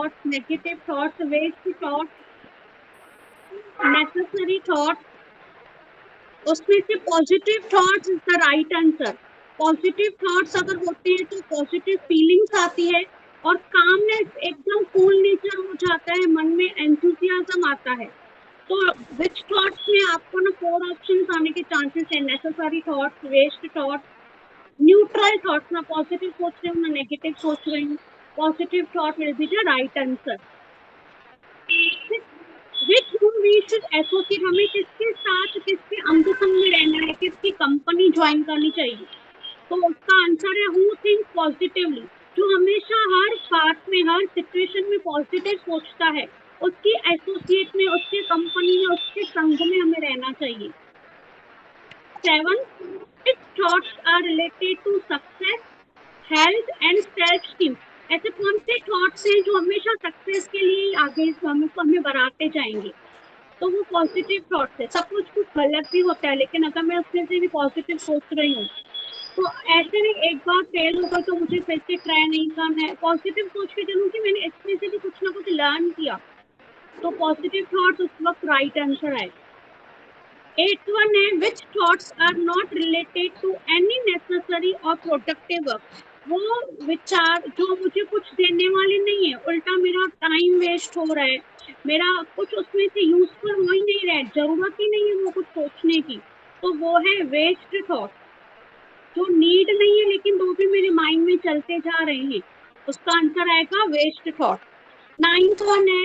Thoughts, negative thoughts, waste thoughts, necessary thoughts, उसमें से positive thoughts is the right answer. Positive thoughts अगर होते हैं तो पॉजिटिव फीलिंग्स आती है और कामनेस, एकदम कूल नेचर हो जाता है, मन में एंथुसियाज्म आता है। तो विच थॉट्स में आपको ना 4 ऑप्शंस आने के चांसेस है, necessary thoughts, waste thoughts, neutral thoughts, ना पॉजिटिव सोच रही हूँ ना नेगेटिव सोच रही हूँ। Positive thought will be the right answer. Which whom we should associate, हमें किसके साथ, किसके अंग संग में रहना है, किसकी कंपनी ज्वाइन करनी चाहिए। तो उसका आंसर है हु थिंक पॉजिटिवली, जो हमेशा हर बात में, हर सिचुएशन में पॉजिटिव सोचता है, उसकी एसोसिएट में, उसके कंपनी में, उसके संग में हमें रहना चाहिए। 7, which thoughts are related to success, health and self esteem, ऐसे कौन से थॉट्स हैं जो हमेशा सक्सेस के लिए आगे हमें बढ़ाते जाएंगे। तो वो पॉजिटिव थॉट्स है। सब कुछ गलत भी होता है, लेकिन अगर मैं उसमें से भी पॉजिटिव सोच रही हूँ तो ऐसे में एक बार फेल होगा तो मुझे फिर से ट्राई नहीं करना है। पॉजिटिव सोच के चलूँ कि मैंने इसमें से भी कुछ ना कुछ लर्न किया, तो पॉजिटिव थॉट्स उस वक्त राइट आंसर है। 8th वन है which thoughts are not related to any necessary और प्रोडक्टिव वर्क, वो विचार जो मुझे कुछ देने वाले नहीं है, उल्टा मेरा टाइम वेस्ट हो रहा है, मेरा कुछ उसमें से यूजफुल हो ही नहीं रहा है, जरूरत ही नहीं है वो कुछ सोचने की, तो वो है वेस्ट थॉट। जो नीड नहीं है लेकिन वो भी मेरे माइंड में चलते जा रहे हैं, उसका आंसर आएगा वेस्ट थॉट। 9th वन है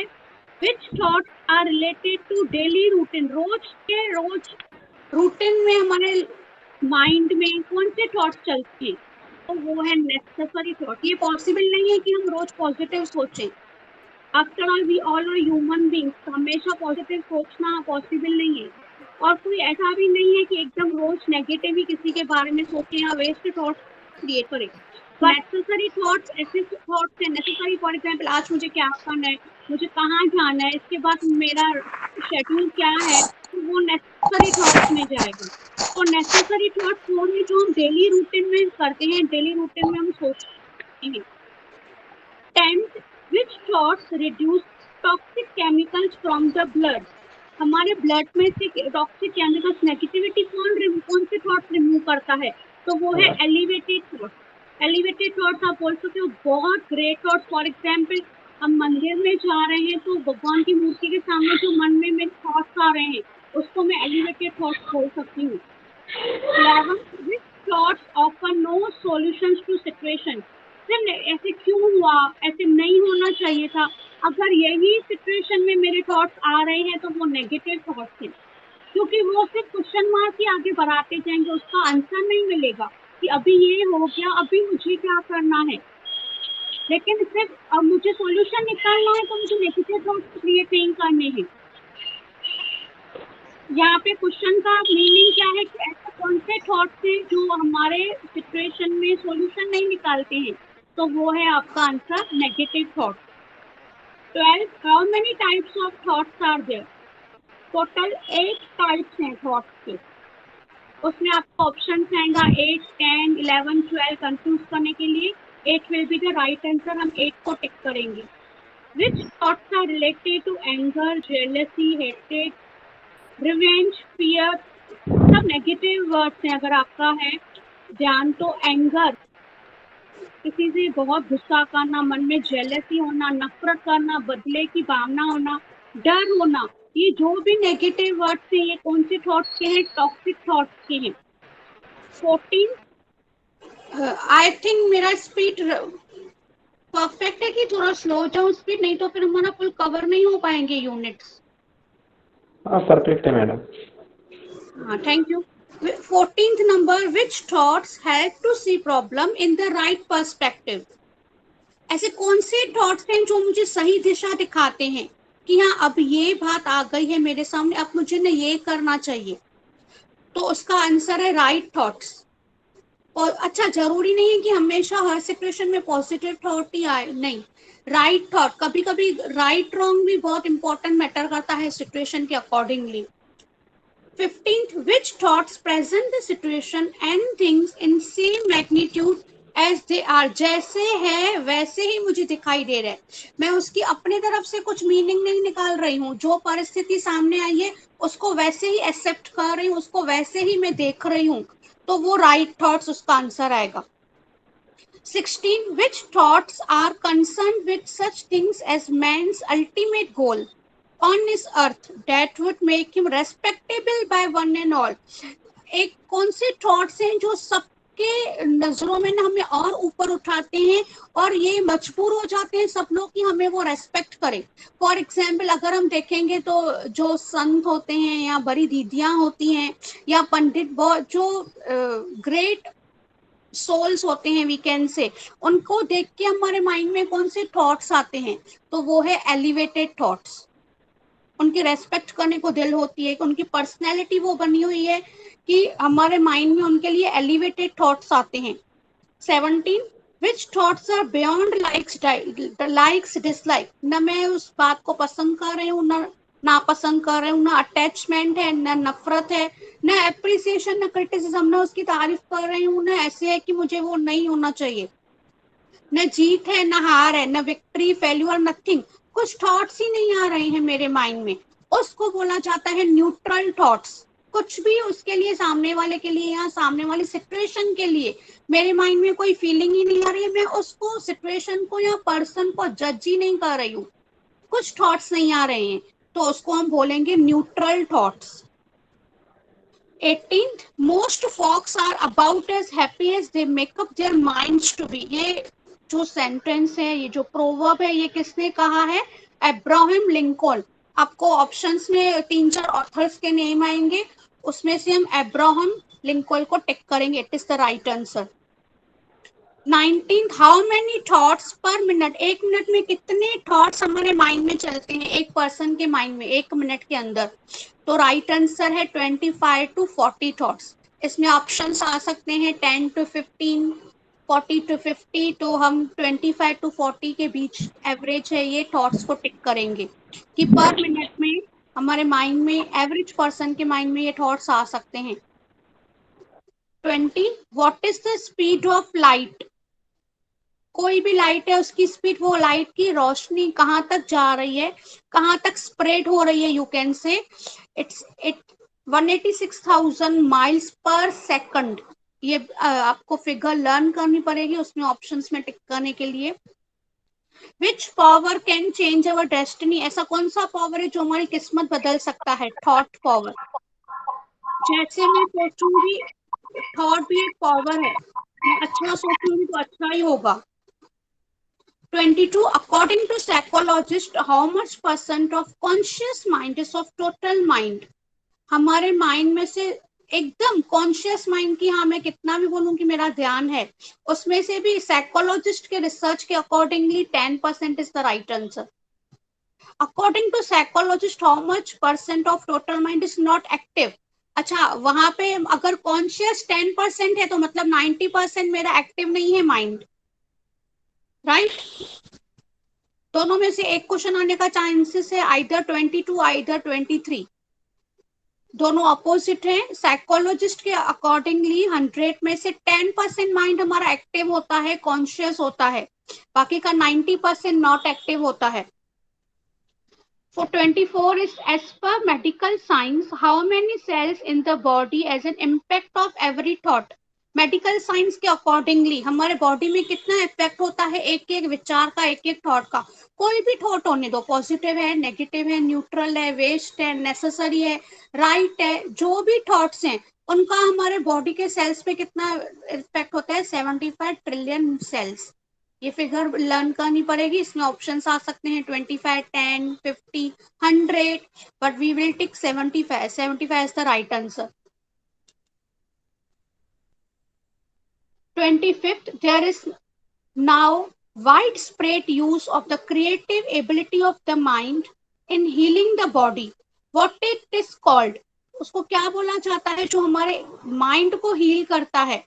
which thoughts are related to daily routine, रोज के रोज रूटीन में हमारे माइंड में कौन से थॉट्स चलते हैं, तो वो है नेसेसरी थॉट। ये पॉसिबल नहीं है कि हम रोज पॉजिटिव सोचें। After all we all are human beings, हमेशा पॉजिटिव सोचना पॉसिबल नहीं है। और कोई ऐसा भी नहीं है कि एकदम रोज नेगेटिव ही किसी के बारे में सोचें या वेस्ट थॉट्स क्रिएट करें। नेसेसरी थॉट्स ऐसे थॉट्स हैं, नेसेसरी फॉर एग्जांपल आज मुझे क्या करना है, मुझे कहाँ जाना है, इसके बाद मेरा शेड्यूल क्या है, तो वो नेसेसरी थॉट्स में जाएगा। तो नेसेसरी थॉट्स वो है जो हम डेली रूटीन में करते हैं, डेली रूटीन में हम सोचते हैं। 10th, which thoughts reduce toxic chemicals from the blood, हमारे ब्लड में से टॉक्सिक केमिकल्स, नेगेटिविटी कौन से थॉट्स रिमूव करता है, तो वो है एलिवेटेड थॉट्स। एलिवेटेड थॉट्स आप बोल सकते हो बहुत ग्रेट थॉट्स। फॉर एग्जांपल हम मंदिर में जा रहे हैं तो भगवान की मूर्ति के सामने जो मन में मेरे थॉट्स आ रहे हैं उसको मैं एलिवेटेड थॉट्स बोल सकती हूँ। 11th, which thoughts offer no solutions to situation, ऐसे क्यों हुआ, ऐसे नहीं होना चाहिए था, अगर यही सिचुएशन में मेरे थॉट्स आ रहे हैं तो वो नेगेटिव थॉट्स हैं, क्योंकि वो सिर्फ क्वेश्चन मार्क ही आगे बढ़ाते जाएंगे, उसका आंसर नहीं मिलेगा कि अभी ये हो गया, अभी मुझे क्या करना है। लेकिन सिर्फ अब मुझे सॉल्यूशन निकालना है तो मुझे नेगेटिव थॉट्स क्रिएट नहीं करने हैं। यहाँ पे क्वेश्चन का मीनिंग क्या है कि ऐसे कौन से थॉट्स हैं जो हमारे सिचुएशन में सॉल्यूशन नहीं निकालते हैं, तो वो है आपका answer negative thought. 12, how many types of thoughts are there, total 8 types हैं थॉट्स के। उसमें आपको ऑप्शन आएगा 8, 10, 11, 12 कंफ्यूज करने के लिए 8 will be the right answer, हम 8 को टिक करेंगे। Which thoughts are related to anger, jealousy, hatred, revenge, fear, सब नेगेटिव वर्ड्स हैं। अगर आपका है ध्यान तो एंगर, किसी से बहुत गुस्सा करना, मन में जेलसी होना, नफरत करना, बदले की भावना होना, डर होना, ये जो भी नेगेटिव वर्ड्स हैं ये कौन से थॉट्स के हैं, टॉक्सिक थॉट्स के हैं। 14, आई थिंक मेरा स्पीड परफेक्ट है कि थोड़ा स्लो जाऊं स्पीड, नहीं तो फिर हमारा फुल कवर नहीं हो पाएंगे यूनिट्स। हाँ परफेक्ट है मैडम। हाँ thank you. 14th number, which thoughts help to see problem in the right perspective, ऐसे कौन से थॉट्स हैं जो मुझे सही दिशा दिखाते हैं कि हाँ अब ये बात आ गई है मेरे सामने, अब मुझे ना ये करना चाहिए, तो उसका आंसर है राइट थॉट्स। और अच्छा जरूरी नहीं है कि हमेशा हर सिचुएशन में पॉजिटिव थॉट ही आए, नहीं, राइट थॉट, कभी कभी राइट रॉन्ग भी बहुत इंपॉर्टेंट मैटर करता है सिचुएशन के accordingly. 15th, which thoughts present the situation and things in same magnitude as they are, जैसे है वैसे ही मुझे दिखाई दे रहा है। मैं उसकी अपनी तरफ से कुछ मीनिंग नहीं निकाल रही हूँ, जो परिस्थिति सामने आई है उसको वैसे ही एक्सेप्ट कर रही हूँ, उसको वैसे ही मैं देख रही हूँ, तो वो राइट थॉट्स उसका आंसर आएगा। 16. Which thoughts are concerned with such things as man's ultimate goal on this earth that would make him respectable by one and all? एक कौन से थॉट्स हैं जो सबके नजरों में हमें और ऊपर उठाते हैं और ये मजबूर हो जाते हैं सब लोग कि हमें वो रेस्पेक्ट करें। फॉर एग्जाम्पल अगर हम देखेंगे तो जो संत होते हैं या बड़ी दीदियां होती हैं या पंडित जो ग्रेट सोल्स होते हैं, वी कैन से, उनको देख के हमारे माइंड में कौन से थॉट्स आते हैं, तो वो है एलिवेटेड थॉट्स। उनकी रेस्पेक्ट करने को दिल होती है कि उनकी पर्सनैलिटी वो बनी हुई है कि हमारे माइंड में उनके लिए एलिवेटेड थॉट्स आते हैं। 17. Which thoughts are beyond likes dislike, न मैं उस बात को पसंद कर रही हूँ न नापसंद कर रही हूँ, ना अटैचमेंट है न नफरत है, न एप्रिसिएशन न क्रिटिसिज्म, न उसकी तारीफ कर रही हूँ न ऐसे है कि मुझे वो नहीं होना चाहिए, न जीत है न हार है, न विक्ट्री फेल्यूर नथिंग, कुछ थॉट्स ही नहीं आ रहे हैं मेरे माइंड में, उसको बोला जाता है न्यूट्रल थॉट्स। कुछ भी उसके लिए, सामने वाले के लिए या सामने वाली सिचुएशन के लिए मेरे माइंड में कोई फीलिंग ही नहीं आ रही है, मैं उसको सिचुएशन को या पर्सन को जज ही नहीं कर रही हूँ, कुछ थॉट्स नहीं आ रहे हैं, तो उसको हम बोलेंगे neutral thoughts. 18th, most folks are about as happy as they make up their minds to be। ये जो सेंटेंस है, ये जो प्रोवर्ब है, ये किसने कहा है? Abraham Lincoln. आपको ऑप्शंस में 3-4 ऑथर्स के नेम आएंगे, उसमें से हम अब्राहम लिंकन को टिक करेंगे, it is the right answer. 19th, how many thoughts पर मिनट, एक मिनट में कितने थॉट्स हमारे माइंड में चलते हैं एक पर्सन के माइंड में एक मिनट के अंदर? तो राइट आंसर है 25 to 40 थॉट्स। इसमें ऑप्शंस आ सकते हैं 10 to 15, 40 to 50, तो हम 25 to 40 के बीच एवरेज है ये थॉट्स को टिक करेंगे कि पर मिनट में हमारे माइंड में, एवरेज पर्सन के माइंड में ये थॉट्स आ सकते हैं। 20, what is the speed of light? कोई भी लाइट है उसकी स्पीड, वो लाइट की रोशनी कहाँ तक जा रही है, कहाँ तक स्प्रेड हो रही है, यू कैन से इट्स 186,000 माइल्स पर सेकंड। ये आपको फिगर लर्न करनी पड़ेगी उसमें ऑप्शंस में टिक करने के लिए। Which power can change our destiny, ऐसा कौन सा पावर है जो हमारी किस्मत बदल सकता है? Thought power. जैसे मैं सोचूंगी, थॉट भी एक पावर है, मैं अच्छा सोचूंगी तो अच्छा ही होगा। 22, according to psychologist, how much percent of conscious mind is of total mind? हमारे माइंड में से एकदम कॉन्शियस माइंड की, हाँ मैं कितना भी बोलूं कि मेरा ध्यान है, उसमें से भी साइकोलॉजिस्ट के रिसर्च के accordingly 10% is the right answer. According to psychologist, how much percent of total mind is not active? अच्छा, वहां पे अगर कॉन्शियस 10% है तो मतलब 90% मेरा एक्टिव नहीं है माइंड, राइट? दोनों में से एक क्वेश्चन आने का चांसेस है, आइदर 22 आइदर 23, दोनों अपोजिट है। साइकोलॉजिस्ट के अकॉर्डिंगली 100 में से 10% माइंड हमारा एक्टिव होता है, कॉन्शियस होता है, बाकी का 90% नॉट एक्टिव होता है। For 24 is, as per medical science, how many cells in the body as an impact of every thought? Medical science के अकॉर्डिंगली हमारे बॉडी में कितना इफेक्ट होता है एक एक विचार का, एक एक थॉट का? कोई भी थॉट होने दो, पॉजिटिव है, नेगेटिव है, न्यूट्रल है, वेस्ट है, नेसेसरी है, राइट है, जो भी थॉट्स हैं उनका हमारे बॉडी के सेल्स पे कितना इफेक्ट होता है? 75 ट्रिलियन सेल्स। ये फिगर लर्न करनी पड़ेगी, इसमें ऑप्शंस आ सकते हैं 25, 10, 50, 100, but we will tick 75। 75 is the right answer. 25th, there is now widespread use of the creative ability of the mind in healing the body. What it is called? उसको क्या बोला जाता है जो हमारे माइंड को हील करता है?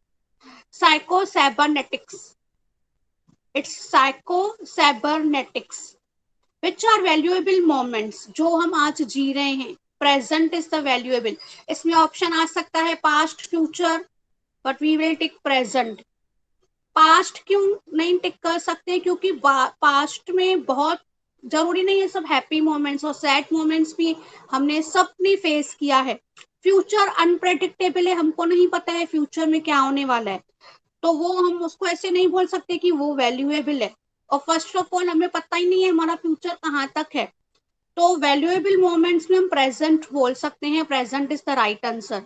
साइकोसाइबरनेटिक्स। It's साइकोसाइबरनेटिक्स। Which are valuable moments? जो हम आज जी रहे हैं, प्रेजेंट इज द वैल्यूएबल। इसमें ऑप्शन आ सकता है past, future, but we will tick present. Past क्यों नहीं टिक कर सकते? क्योंकि पास्ट में बहुत जरूरी नहीं है सब हैप्पी मोमेंट्स, और सैड मोमेंट्स भी हमने सबने फेस किया है। फ्यूचर अनप्रेडिक्टेबल है, हमको नहीं पता है फ्यूचर में क्या होने वाला है, तो वो हम उसको ऐसे नहीं बोल सकते कि वो वैल्यूएबल है। और फर्स्ट ऑफ ऑल हमें पता ही नहीं है हमारा फ्यूचर कहाँ तक है, तो वैल्यूएबल मोमेंट्स में हम प्रेजेंट बोल सकते हैं, present is the right answer.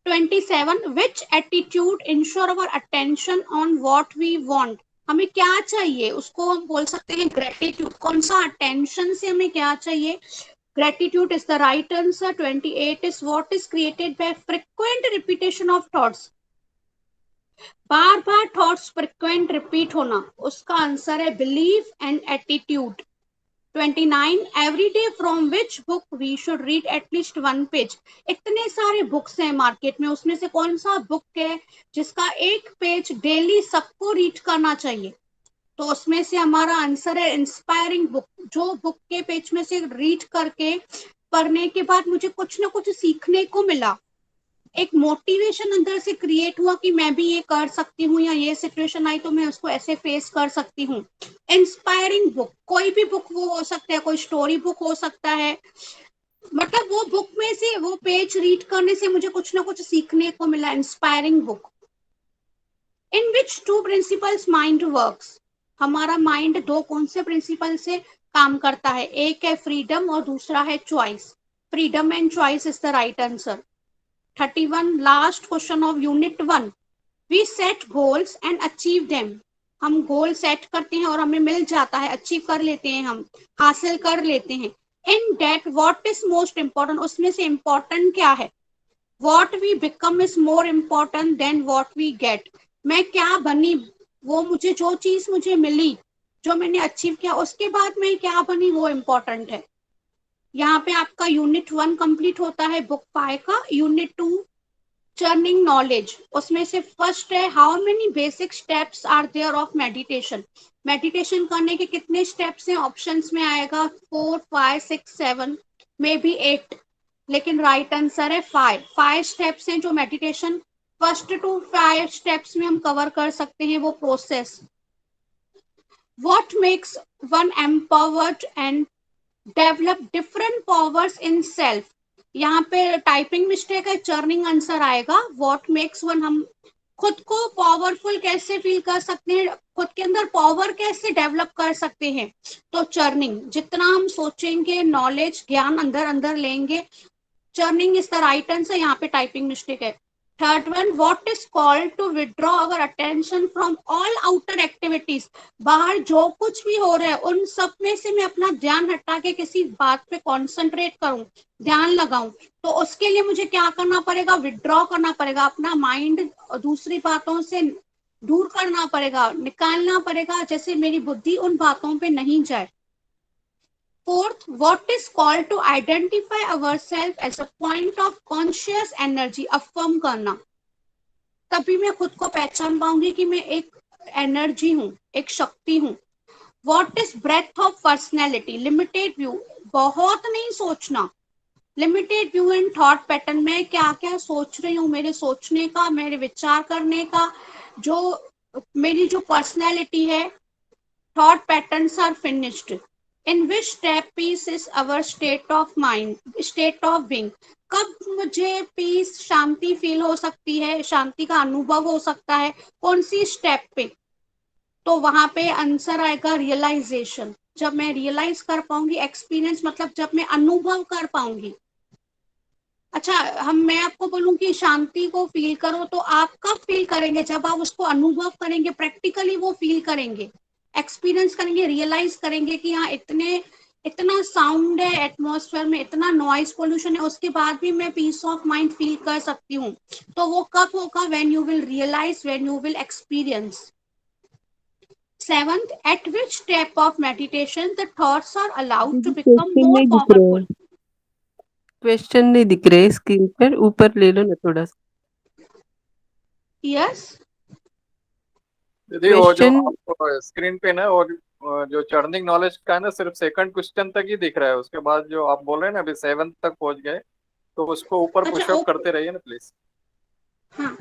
27, which attitude ensure our attention on what we want? हमें क्या चाहिए उसको हम बोल सकते हैं ग्रेटिट्यूड। कौन सा अटेंशन से हमें क्या चाहिए? Gratitude is the right answer. 28 is what is created by frequent repetition of thoughts? बार बार थॉट्स फ्रिक्वेंट रिपीट होना, उसका आंसर है belief and attitude. 29, every day from which book we should read at least one page? इतने सारे books हैं market में, उसमें से कौन सा बुक है जिसका एक पेज डेली सबको रीड करना चाहिए? तो उसमें से हमारा आंसर है इंस्पायरिंग बुक। जो बुक के पेज में से रीड करके पढ़ने के बाद मुझे कुछ ना कुछ सीखने को मिला, एक मोटिवेशन अंदर से क्रिएट हुआ कि मैं भी ये कर सकती हूँ, या ये सिचुएशन आई तो मैं उसको ऐसे फेस कर सकती हूँ। इंस्पायरिंग बुक, कोई भी बुक वो हो सकता है, कोई स्टोरी बुक हो सकता है, मतलब वो बुक में से वो पेज रीड करने से मुझे कुछ ना कुछ सीखने को मिला। Inspiring book. In which two principles mind works? हमारा माइंड दो कौन से प्रिंसिपल से काम करता है? एक है फ्रीडम और दूसरा है choice. Freedom and choice is the right answer. 31, last question of unit 1। We set goals and achieve them. हम गोल सेट करते हैं और हमें मिल जाता है, अचीव कर लेते हैं, हम हासिल कर लेते हैं। In that what is most important? उसमें से इंपॉर्टेंट क्या है? What we become is more important than what we get. मैं क्या बनी, वो मुझे जो चीज मुझे मिली, जो मैंने अचीव किया, उसके बाद मैं क्या बनी वो इंपॉर्टेंट है। यहाँ पे आपका यूनिट 1 कंप्लीट होता है बुक 5 का। यूनिट 2 चर्निंग नॉलेज, उसमें से फर्स्ट है how many basic steps are there of meditation? Meditation करने के कितने स्टेप्स हैं? ऑप्शंस में आएगा 4, 5, 6, 7, मे बी 8, लेकिन राइट आंसर है 5। 5 स्टेप्स हैं जो मेडिटेशन फर्स्ट टू 5 स्टेप्स में हम कवर कर सकते हैं वो process. What makes one empowered and develop different powers in self? यहाँ पे टाइपिंग मिस्टेक है, चर्निंग आंसर आएगा। व्हाट मेक्स वन, हम खुद को पावरफुल कैसे फील कर सकते हैं, खुद के अंदर पावर कैसे डेवलप कर सकते हैं? तो चर्निंग, जितना हम सोचेंगे, नॉलेज ज्ञान अंदर अंदर लेंगे, churning is the right answer. यहाँ पे टाइपिंग मिस्टेक है। Third one, what is called to withdraw our attention from all outer activities? बाहर जो कुछ भी हो रहा है उन सब में से मैं अपना ध्यान हटा के किसी बात पे कॉन्सेंट्रेट करूं, ध्यान लगाऊं, तो उसके लिए मुझे क्या करना पड़ेगा? विड्रॉ करना पड़ेगा, अपना माइंड दूसरी बातों से दूर करना पड़ेगा, निकालना पड़ेगा, जैसे मेरी बुद्धि उन बातों पे नहीं जाए। Fourth, what is called to identify ourselves as a point of conscious energy? Affirm करना, तभी मैं खुद को पहचान पाऊंगी कि मैं एक एनर्जी हूँ, एक शक्ति हूँ। What is breadth of personality? Limited view, बहुत नहीं सोचना। Limited view and thought pattern, में क्या क्या सोच रही हूँ, मेरे सोचने का, मेरे विचार करने का, जो मेरी जो पर्सनैलिटी है, thought patterns are finished. In which step peace is our state of mind, state of being? कब मुझे पीस, शांति फील हो सकती है, शांति का अनुभव हो सकता है, कौन सी स्टेप पे? तो वहां पे आंसर आएगा रियलाइजेशन। जब मैं रियलाइज कर पाऊंगी, एक्सपीरियंस मतलब जब मैं अनुभव कर पाऊंगी। अच्छा, मैं आपको बोलूं कि शांति को फील करो, तो आप कब फील करेंगे? जब आप उसको अनुभव करेंगे, प्रैक्टिकली वो फील करेंगे, एक्सपीरियंस करेंगे, रियलाइज करेंगे कि हाँ इतना साउंड है एटमॉस्फेयर में, इतना नॉइज पोल्यूशन है, उसके बाद भी मैं पीस ऑफ माइंड फील कर सकती हूँ। तो वो कब होगा? When you will realise, when you will experience. 7th, at which step of meditation the thoughts are allowed to दीदी become क्वेश्चन more नहीं दिख रहे powerful? हैं, क्वेश्चन नहीं दिख रहे स्क्रीन पर, ऊपर ले लो ना थोड़ा सा Yes. दीदी वो जो क्वेश्चन। आप स्क्रीन पे ना, और जो चर्निंग नॉलेज का है ना, सिर्फ सेकंड क्वेश्चन तक ही दिख रहा है। उसके बाद जो आप बोल रहे हैं ना, अभी 7 तक पहुंच गए, तो उसको ऊपर अच्छा, पुशअप करते रहिए ना प्लीज। हाँ,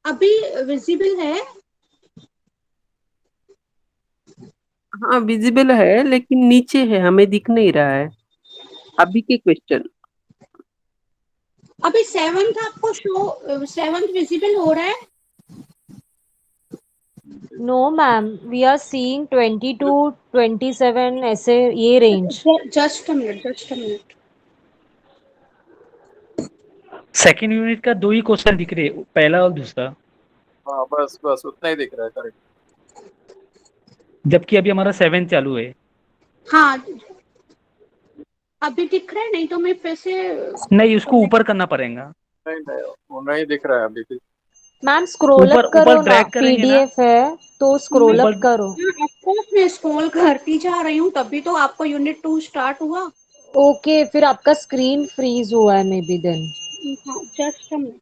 अभी विजिबल है? हाँ विजिबल है लेकिन नीचे है, हमें दिख नहीं रहा है अभी के क्वेश्चन। अभी सेवंथ आपको शो, सेवंथ विजिबल हो रहा है? No ma'am, we are seeing 22 27 ऐसे ये range. Just a minute. Second unit का 2 ही क्वेश्चन दिख रहे, पहला और दूसरा, हाँ बस बस उतना ही दिख रहा है, करेक्ट। जबकि अभी हमारा 7 चालू है। हाँ अभी दिख रहा है, नहीं तो मैं फिर से। नहीं, उसको ऊपर करना पड़ेगा। नहीं वो नहीं दिख रहा है अभी भी। मैम स्क्रॉल ऊपर अप करो ऊपर ना, ड्रैग करेंगे ना, पीडीएफ है तो स्क्रॉल अप ऊपर। करो। ऑफकोर्स मैं स्क्रॉल करती जा रही हूँ, तभी तो आपको यूनिट 2 स्टार्ट हुआ। ओके, फिर आपका स्क्रीन फ्रीज हुआ है मे बी देन। हाँ जस्ट अ मिनट।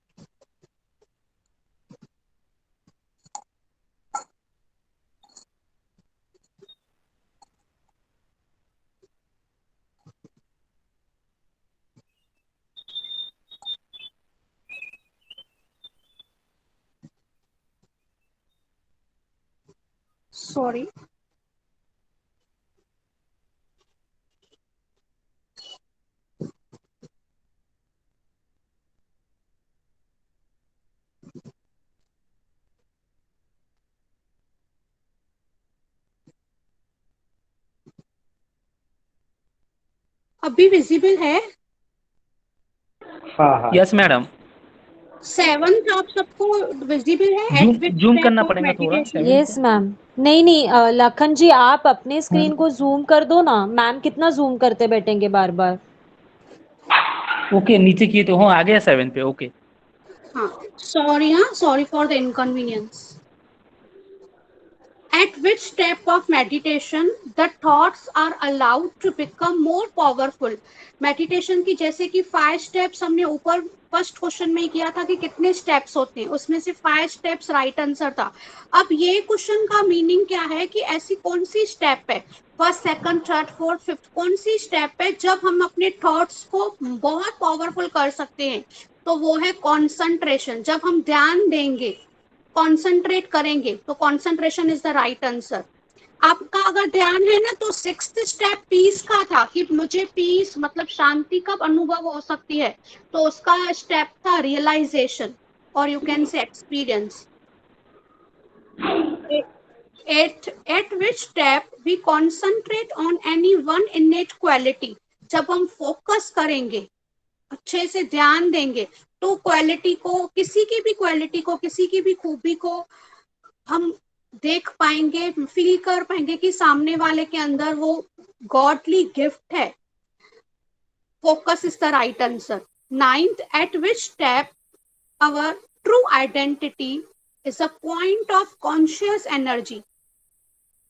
सॉरी। अभी विजिबल है? हाँ हाँ यस मैडम। सेवंथ आप सबको विजिबल है? एट विच जूम स्टेप करना ऑफ पड़ेगा थोड़ा मेडिटेशन? 7 यस को। मैम। नहीं नहीं, लखन जी आप अपने स्क्रीन को जूम कर दो ना, मैम कितना जूम करते बैठेंगे बार बार। ओके, नीचे किए तो हाँ आ गया 7 पे। ओके हाँ sorry for the inconvenience. At which step of meditation the thoughts are allowed to become more powerful? Meditation की जैसे कि 5 स्टेप्स हमने ऊपर फर्स्ट क्वेश्चन में ही किया था कि कितने स्टेप्स होते हैं, उसमें से 5 स्टेप्स राइट आंसर था। अब ये क्वेश्चन का मीनिंग क्या है कि ऐसी कौन सी स्टेप है, first second third fourth fifth, कौन सी स्टेप है जब हम अपने थॉट्स को बहुत पावरफुल कर सकते हैं? तो वो है कॉन्सेंट्रेशन। जब हम ध्यान देंगे, कॉन्सेंट्रेट करेंगे, तो concentration is the right answer. आपका अगर ध्यान है ना, तो सिक्स्थ स्टेप पीस का था कि मुझे पीस मतलब शांति कब अनुभव हो सकती है, तो उसका स्टेप था रियलाइजेशन, और यू कैन से experience. At which step we concentrate on any one innate quality? जब हम फोकस करेंगे, अच्छे से ध्यान देंगे, तो क्वालिटी को, किसी की भी क्वालिटी को, किसी की भी खूबी को हम देख पाएंगे, फील कर पाएंगे कि सामने वाले के अंदर वो गॉडली गिफ्ट है। Focus is the right answer. Ninth, at which step our true identity is a point of conscious energy?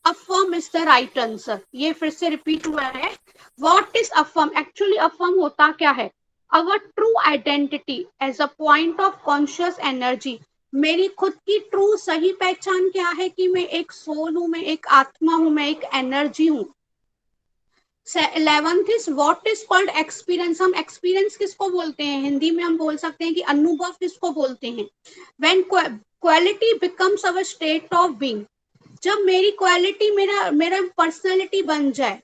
Affirm is the right answer. ये फिर से रिपीट हुआ है। What is affirm? Actually affirm होता क्या है? Our true identity as a point of conscious energy. मेरी खुद की ट्रू सही पहचान क्या है कि मैं एक सोल हूं, मैं एक आत्मा हूं, मैं एक एनर्जी हूं। 11th is what is called experience. हम एक्सपीरियंस किसको बोलते हैं? हिंदी में हम बोल सकते हैं कि अनुभव किसको बोलते हैं? When quality becomes our state of being. जब मेरी क्वालिटी मेरा पर्सनालिटी बन जाए,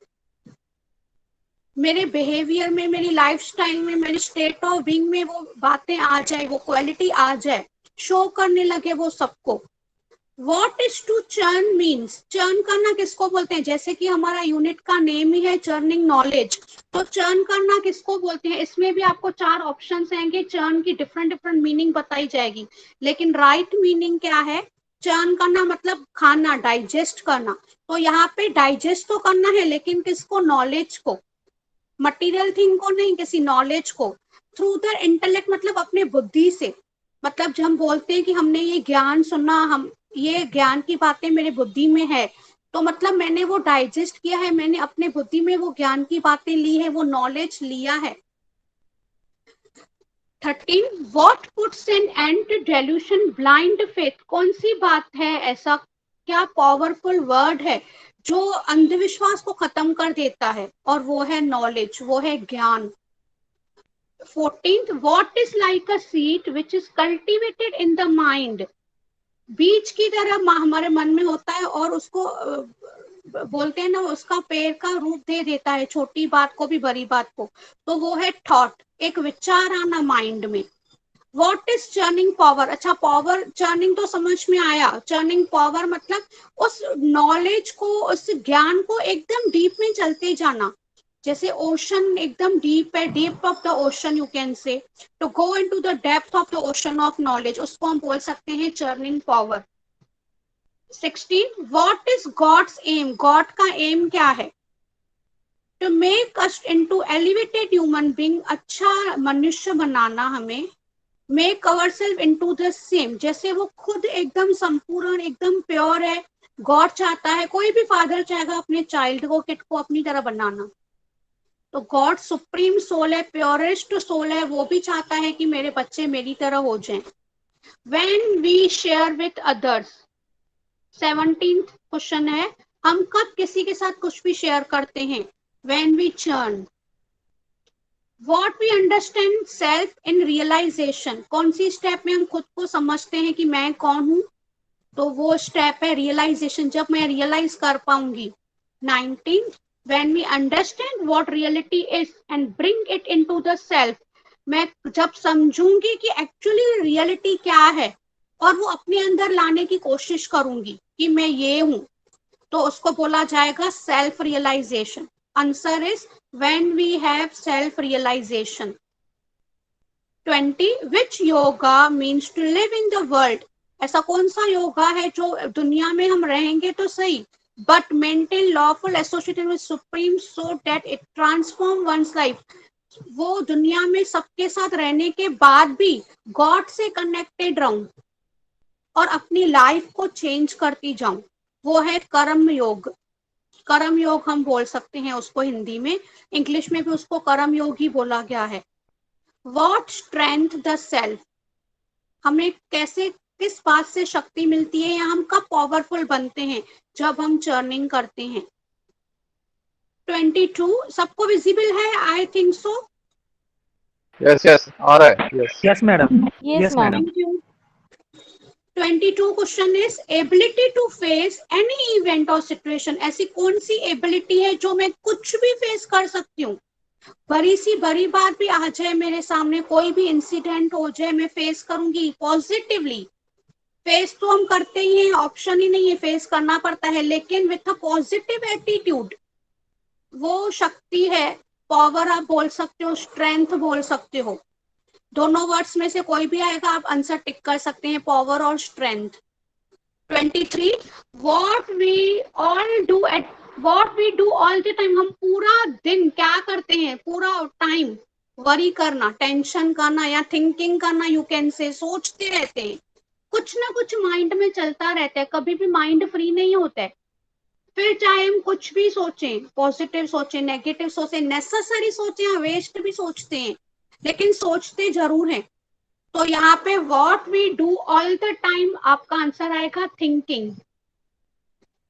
मेरे बिहेवियर में, मेरी लाइफस्टाइल में, मेरी स्टेट ऑफ बीइंग में वो बातें आ जाए, वो क्वालिटी आ जाए, शो करने लगे वो सबको। What is to churn means? Churn करना किसको बोलते हैं? जैसे कि हमारा यूनिट का नेम ही है चर्निंग नॉलेज, तो चर्न करना किसको बोलते हैं? इसमें भी आपको 4 ऑप्शंस आएंगे, चर्न की डिफरेंट मीनिंग बताई जाएगी, लेकिन राइट मीनिंग क्या है? चर्न करना मतलब खाना, डाइजेस्ट करना। तो यहाँ पे डाइजेस्ट तो करना है, लेकिन किसको? नॉलेज को, मटीरियल थिंग को नहीं, किसी नॉलेज को। थ्रू द इंटेलेक्ट मतलब अपने बुद्धि से। मतलब जब हम बोलते हैं कि हमने ये ज्ञान सुना, हम ये ज्ञान की बातें मेरे बुद्धि में है, तो मतलब मैंने वो डाइजेस्ट किया है, मैंने अपने बुद्धि में वो ज्ञान की बातें ली है, वो नॉलेज लिया है। 13, what puts an end to delusion blind faith? कौन सी बात है, ऐसा क्या पावरफुल वर्ड है जो अंधविश्वास को खत्म कर देता है? और वो है नॉलेज, वो है ज्ञान। 14th, what is like a seed which is cultivated in the mind? बीज की तरह हमारे मन में होता है और उसको बोलते हैं ना, उसका पैर का रूप दे देता है, छोटी बात को भी बड़ी बात को, तो वो है थॉट, एक विचार आना माइंड में। What is churning power? अच्छा, पावर चर्निंग तो समझ में आया, चर्निंग पावर मतलब उस नॉलेज को, उस ज्ञान को एकदम डीप में चलते जाना। जैसे ओशन एकदम डीप है, deep of the ocean you can say, to go into the depth of the ocean of knowledge, उसको हम बोल सकते हैं churning power. 16, what is God's aim? God का एम क्या है? To make us into elevated human being, अच्छा मनुष्य बनाना हमें। Make ourselves into the same, जैसे वो खुद एकदम संपूर्ण, एकदम प्योर है, गॉड चाहता है, कोई भी फादर चाहेगा अपने चाइल्ड को, किड को अपनी तरह बनाना। तो गॉड सुप्रीम सोल है, प्योरेस्ट सोल है, वो भी चाहता है कि मेरे बच्चे मेरी तरह हो जाएं। When we share with others, 17th question है, हम कब किसी के साथ कुछ भी शेयर करते हैं? When we churn. What we understand self in realisation, कौन सी स्टेप में हम खुद को समझते हैं कि मैं कौन हूं? तो वो स्टेप है रियलाइजेशन, जब मैं रियलाइज कर पाऊंगी। 19, when we understand what reality is and bring it into the self, मैं जब समझूंगी कि एक्चुअली रियलिटी क्या है और वो अपने अंदर लाने की कोशिश करूंगी कि मैं ये हूं, तो उसको बोला जाएगा self realisation. Answer is when we have self realization। 20, which yoga means to live in the world, ऐसा कौन सा योगा है जो दुनिया में हम रहेंगे तो सही, but maintain lawful association with supreme so that it transform one's life, वो दुनिया में सबके साथ रहने के बाद भी गॉड से कनेक्टेड रहूं और अपनी लाइफ को चेंज करती जाऊं, वो है कर्म योग। कर्म योग हम बोल सकते हैं उसको हिंदी में, इंग्लिश में भी उसको कर्म योग ही बोला गया है। What strength the self, हमें कैसे, किस बात से शक्ति मिलती है या हम कब पावरफुल बनते हैं? जब हम चर्निंग करते हैं। 22, सबको विजिबल है? I think so. Yes yes आ रहा है, yes yes madam. Yes, yes ma'am. Madam. Thank you. 22 question is ability to face any event और सिचुएशन, ऐसी कौन सी एबिलिटी है जो मैं कुछ भी फेस कर सकती हूँ? बड़ी सी बड़ी बात भी आ जाए मेरे सामने, कोई भी इंसिडेंट हो जाए, मैं फेस करूंगी पॉजिटिवली। फेस तो हम करते ही हैं, ऑप्शन ही नहीं है, फेस करना पड़ता है, लेकिन विथ अ पॉजिटिव एटीट्यूड। वो शक्ति है, पावर आप बोल सकते हो, स्ट्रेंथ बोल सकते हो, दोनों वर्ड्स में से कोई भी आएगा, आप आंसर टिक कर सकते हैं, पावर और strength. 23, what we do all the time, हम पूरा दिन क्या करते हैं? पूरा टाइम वरी करना, टेंशन करना या थिंकिंग करना, यू कैन से, सोचते रहते हैं, कुछ ना कुछ माइंड में चलता रहता है, कभी भी माइंड फ्री नहीं होता है। फिर चाहे हम कुछ भी सोचें, पॉजिटिव सोचें, नेगेटिव सोचें, नेसेसरी सोचें या वेस्ट भी सोचते हैं, लेकिन सोचते जरूर हैं। तो यहाँ पे what we do all the time, आपका आंसर आएगा thinking.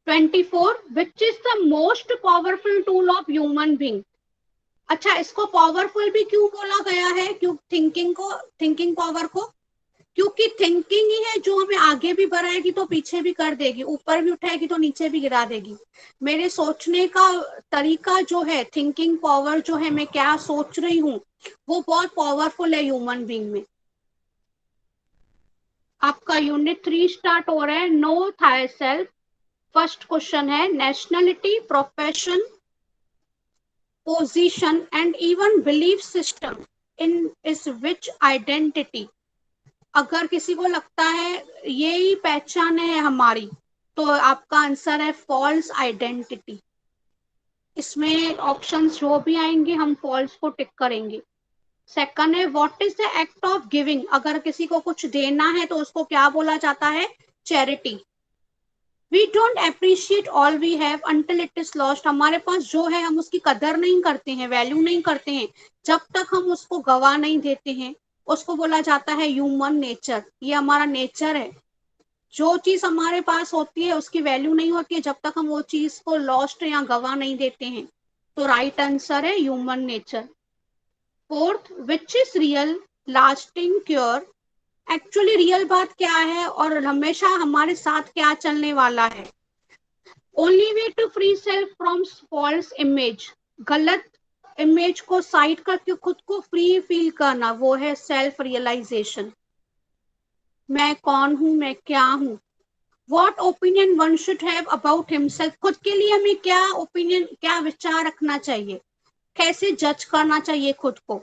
24, which is the most powerful tool of human being. अच्छा, इसको पावरफुल भी क्यों बोला गया है? क्यों थिंकिंग पावर को? क्योंकि थिंकिंग ही है जो हमें आगे भी बढ़ाएगी तो पीछे भी कर देगी, ऊपर भी उठाएगी तो नीचे भी गिरा देगी। मेरे सोचने का तरीका जो है, थिंकिंग पावर जो है, मैं क्या सोच रही हूँ, वो बहुत पावरफुल है ह्यूमन बीइंग में। आपका यूनिट 3 स्टार्ट हो रहा है, know thyself. First question है, nationality, profession, position and even belief system in is which identity. अगर किसी को लगता है यही पहचान है हमारी, तो आपका आंसर है फॉल्स आइडेंटिटी। इसमें ऑप्शंस जो भी आएंगे हम फॉल्स को टिक करेंगे। सेकंड है, what is the act of giving, अगर किसी को कुछ देना है तो उसको क्या बोला जाता है? Charity. We don't appreciate all we have until it is lost, हमारे पास जो है हम उसकी कदर नहीं करते हैं, वैल्यू नहीं करते हैं, जब तक हम उसको गवा नहीं देते हैं। उसको बोला जाता है ह्यूमन नेचर, ये हमारा नेचर है। जो चीज हमारे पास होती है उसकी वैल्यू नहीं होती है जब तक हम वो चीज को लॉस्ट या गवा नहीं देते हैं। तो राइट आंसर है human nature. Fourth, which is real lasting cure, actually real बात क्या है और हमेशा हमारे साथ क्या चलने वाला है? Only way to free self from false image, गलत इमेज को साइड करके खुद को फ्री फील करना, वो है सेल्फ रियलाइजेशन। मैं कौन हूं, मैं क्या हूं। What opinion one should have about himself, खुद के लिए हमें क्या ओपिनियन, क्या विचार रखना चाहिए, कैसे जज करना चाहिए खुद को।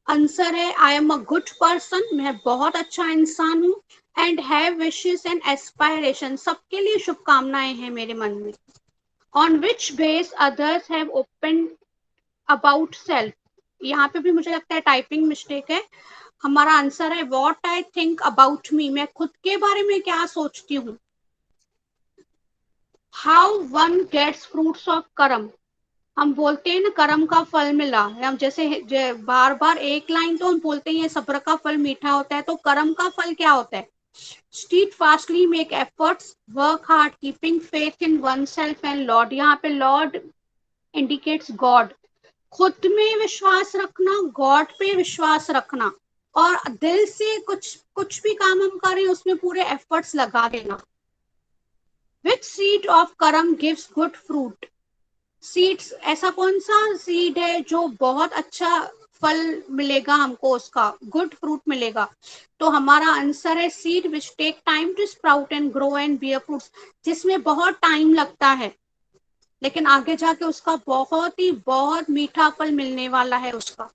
आंसर है I am a good person, मैं बहुत अच्छा इंसान हूँ। And have wishes and aspiration, सबके लिए शुभकामनाएं हैं मेरे मन में। On which base others have open about self, यहाँ पे भी मुझे लगता है टाइपिंग मिस्टेक है। हमारा आंसर है what I think about me, मैं खुद के बारे में क्या सोचती हूँ। How one gets fruits of karma, हम बोलते हैं ना कर्म का फल मिला, हम जैसे बार बार एक लाइन तो हम बोलते हैं सब्र का फल मीठा होता है, तो कर्म का फल क्या होता है। steadfastly make efforts, work hard, keeping faith in oneself and Lord, यहाँ पे Lord indicates God, खुद में विश्वास रखना, गॉड पे विश्वास रखना, और दिल से कुछ भी काम हम करें उसमें पूरे एफर्ट्स लगा देना। Which seed of कर्म gives good fruit, सीड्स, ऐसा कौन सा सीड है जो बहुत अच्छा फल मिलेगा हमको, उसका गुड फ्रूट मिलेगा। तो हमारा आंसर है seed which take time to sprout and grow and bear fruits, जिसमें बहुत टाइम लगता है लेकिन आगे जाके उसका बहुत मीठा फल मिलने वाला है उसका।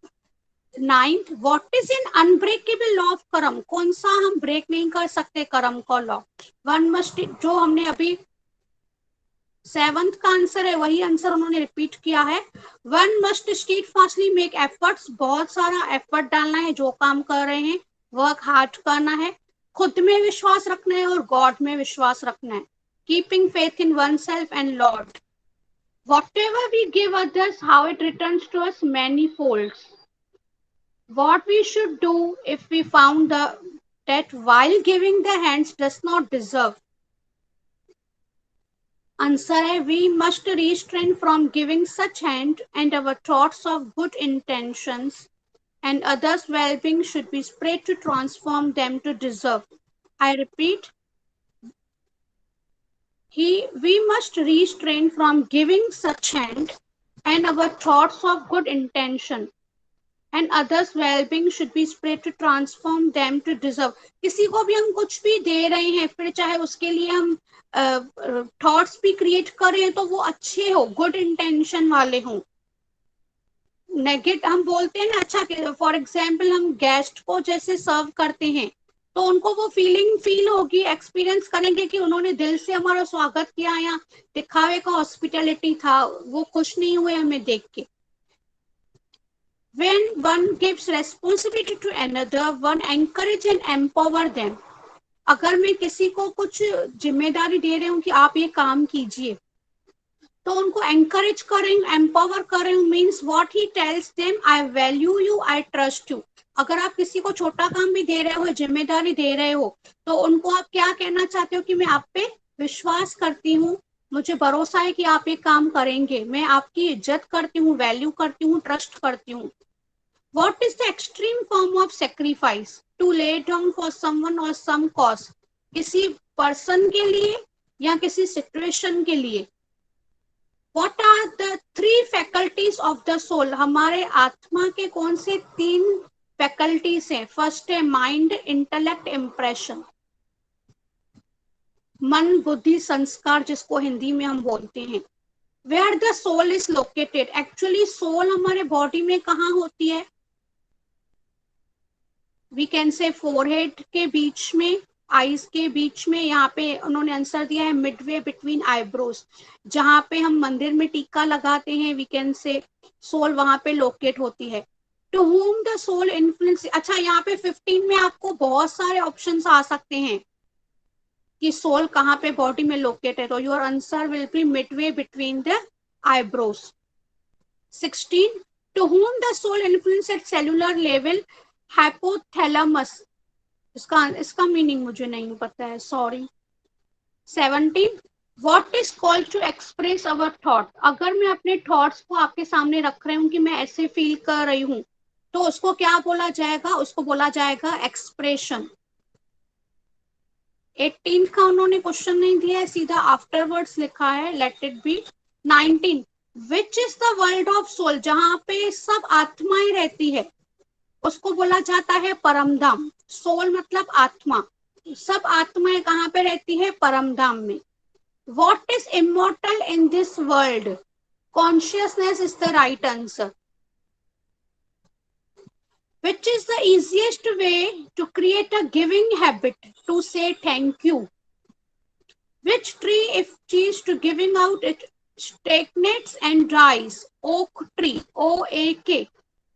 9th, what is an unbreakable law of कर्म, कौन सा हम ब्रेक नहीं कर सकते कर्म का लॉ। वन मस्ट, जो हमने अभी 7th का आंसर है वही आंसर उन्होंने रिपीट किया है। वन मस्ट स्टेडफास्टली मेक एफर्ट्स, बहुत सारा एफर्ट डालना है जो काम कर रहे हैं, वर्क हार्ड करना है, खुद में विश्वास रखना है और गॉड में विश्वास रखना है। Keeping faith in one self and Lord. Whatever we give others, how it returns to us many folds. What we should do if we found that while giving the hands does not deserve. Answer है we must restrain from giving such hand, and our thoughts of good intentions and others' well-being should be spread to transform them to deserve. I repeat, we must restrain from giving such hand, and our thoughts of good intention and others' well-being should be spread to transform them to deserve. किसी को भी हम कुछ भी दे रहे हैं, फिर चाहे उसके लिए हम थॉट्स भी क्रिएट करें तो वो अच्छे हो, गुड इंटेंशन वाले हों। नेगेटिव हम बोलते हैं ना, अच्छा फॉर एग्जाम्पल हम गेस्ट को जैसे सर्व करते हैं तो उनको वो फीलिंग फील होगी, एक्सपीरियंस करेंगे कि उन्होंने दिल से हमारा स्वागत किया या दिखावे का हॉस्पिटैलिटी था, वो खुश नहीं हुए हमें देख के। When one gives responsibility to another, one encourage and empower them. अगर मैं किसी को कुछ जिम्मेदारी दे रही हूँ कि आप ये काम कीजिए, तो उनको encourage कर रही हूँ, empower कर रही हूँ, means what he tells them, I value you, I trust you. अगर आप किसी को छोटा काम भी दे रहे हो, जिम्मेदारी दे रहे हो, तो उनको आप क्या कहना चाहते हो कि मैं आप पे विश्वास करती हूँ, मुझे भरोसा है कि आप ये काम करेंगे, मैं आपकी इज्जत करती हूँ, वैल्यू करती हूँ, ट्रस्ट करती हूँ। What is the extreme form of sacrifice? To lay down for someone or some cause. किसी पर्सन के लिए या किसी सिचुएशन के लिए। What are the 3 faculties of the soul? हमारे आत्मा के कौन से 3 फैकल्टीज हैं? फर्स्ट है माइंड, इंटेलेक्ट, इम्प्रेशन। मन, बुद्धि, संस्कार, जिसको हिंदी में हम बोलते हैं। Where the soul is located? Actually soul हमारे बॉडी में कहाँ होती है? We can say forehead के बीच में, आईज के बीच में, यहाँ पे उन्होंने आंसर दिया है मिडवे बिटवीन आईब्रोज, जहाँ पे हम मंदिर में टीका लगाते हैं, वी कैन से सोल वहां पे लोकेट होती है। To whom the soul influence, अच्छा यहाँ पे 15 में आपको बहुत सारे ऑप्शंस आ सकते हैं कि सोल कहाँ पे बॉडी में लोकेट है, तो your answer will be midway between the eyebrows. 16, to whom the soul influence at cellular level, hypothalamus, इसका मीनिंग मुझे नहीं पता है, sorry. 17, what is called to express our thought, अगर मैं अपने थॉट्स को आपके सामने रख रही हूँ कि मैं ऐसे फील कर रही हूँ, तो उसको क्या बोला जाएगा? उसको बोला जाएगा एक्सप्रेशन। 18 का उन्होंने क्वेश्चन नहीं दिया है, सीधा आफ्टरवर्ड्स लिखा है, let it be. 19, which is the world of soul, जहां पे सब आत्माएं रहती है उसको बोला जाता है परमधाम। सोल मतलब आत्मा, सब आत्माएं कहाँ पे रहती है? परमधाम में। What is immortal in this world? Consciousness is the right answer. Which is the easiest way to create a giving habit? To say thank you. Which tree, if cheese to giving out, it stagnates and dries? Oak tree, OAK।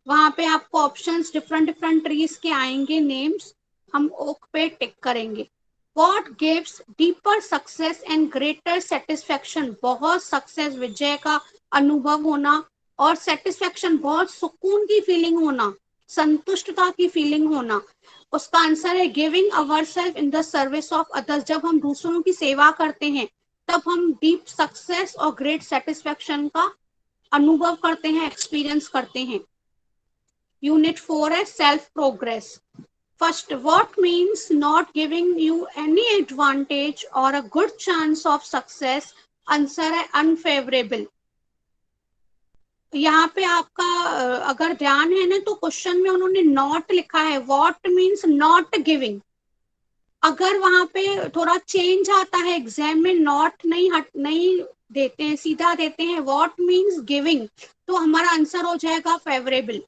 वहां पे आपको options different trees के आएंगे, names, हम okay पे टिक करेंगे। What gives deeper success and greater satisfaction? बहुत success, विजय का अनुभव होना, और सेटिस्फेक्शन बहुत सुकून की फीलिंग होना, संतुष्टता की फीलिंग होना। उसका आंसर है giving ourself in the service of others. जब हम दूसरों की सेवा करते हैं तब हम डीप सक्सेस और ग्रेट सेटिस्फेक्शन का अनुभव करते हैं, एक्सपीरियंस करते हैं। यूनिट 4 है self progress. First, what means not giving you any advantage और a good chance of success? Answer है अनफेवरेबल। यहाँ पे आपका अगर ध्यान है ना तो क्वेश्चन में उन्होंने नॉट लिखा है, व्हाट मीन्स नॉट गिविंग। अगर वहां पे थोड़ा चेंज आता है एग्जाम में, नॉट नहीं देते हैं, सीधा देते हैं व्हाट मीन्स गिविंग, तो हमारा आंसर हो जाएगा फेवरेबल।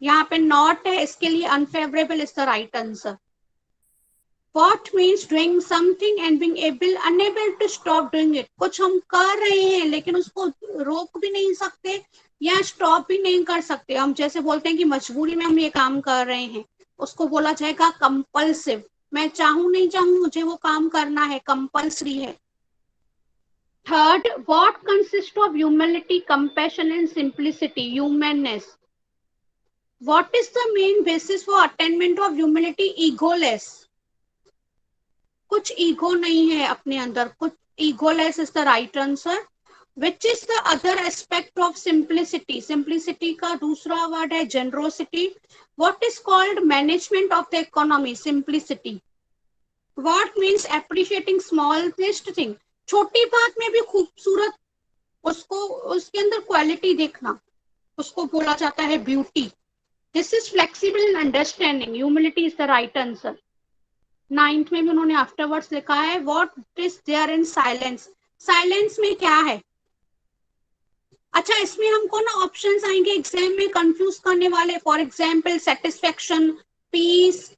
यहाँ पे नॉट है, इसके लिए unfavourable is the right answer. What means doing something and being unable to stop doing it? कुछ हम कर रहे हैं लेकिन उसको रोक भी नहीं सकते या स्टॉप भी नहीं कर सकते। हम जैसे बोलते हैं कि मजबूरी में हम ये काम कर रहे हैं, उसको बोला जाएगा कंपल्सिव। मैं चाहूं नहीं चाहूं मुझे वो काम करना है, कंपल्सरी है। Third, what consists of humility, compassion and simplicity? Humanness. What is the main basis for attainment of humility? Egoless. कुछ ईगो नहीं है अपने अंदर, कुछ egoless is the right answer. Which is the other aspect of simplicity? Simplicity का दूसरा word है generosity. What is called management of the economy? Simplicity. What means appreciating smallest thing? छोटी बात में भी खूबसूरत, उसको उसके अंदर क्वालिटी देखना, उसको बोला जाता है beauty. This is flexible in understanding. Humility is the right answer. 9th में भी उन्होंने आफ्टरवर्ड्स लिखा है what is there in silence? Silence में क्या है? अच्छा, इसमें हमको ना ऑप्शंस आएंगे एग्जाम में कंफ्यूज करने वाले, फॉर एग्जांपल सेटिस्फेक्शन, पीस,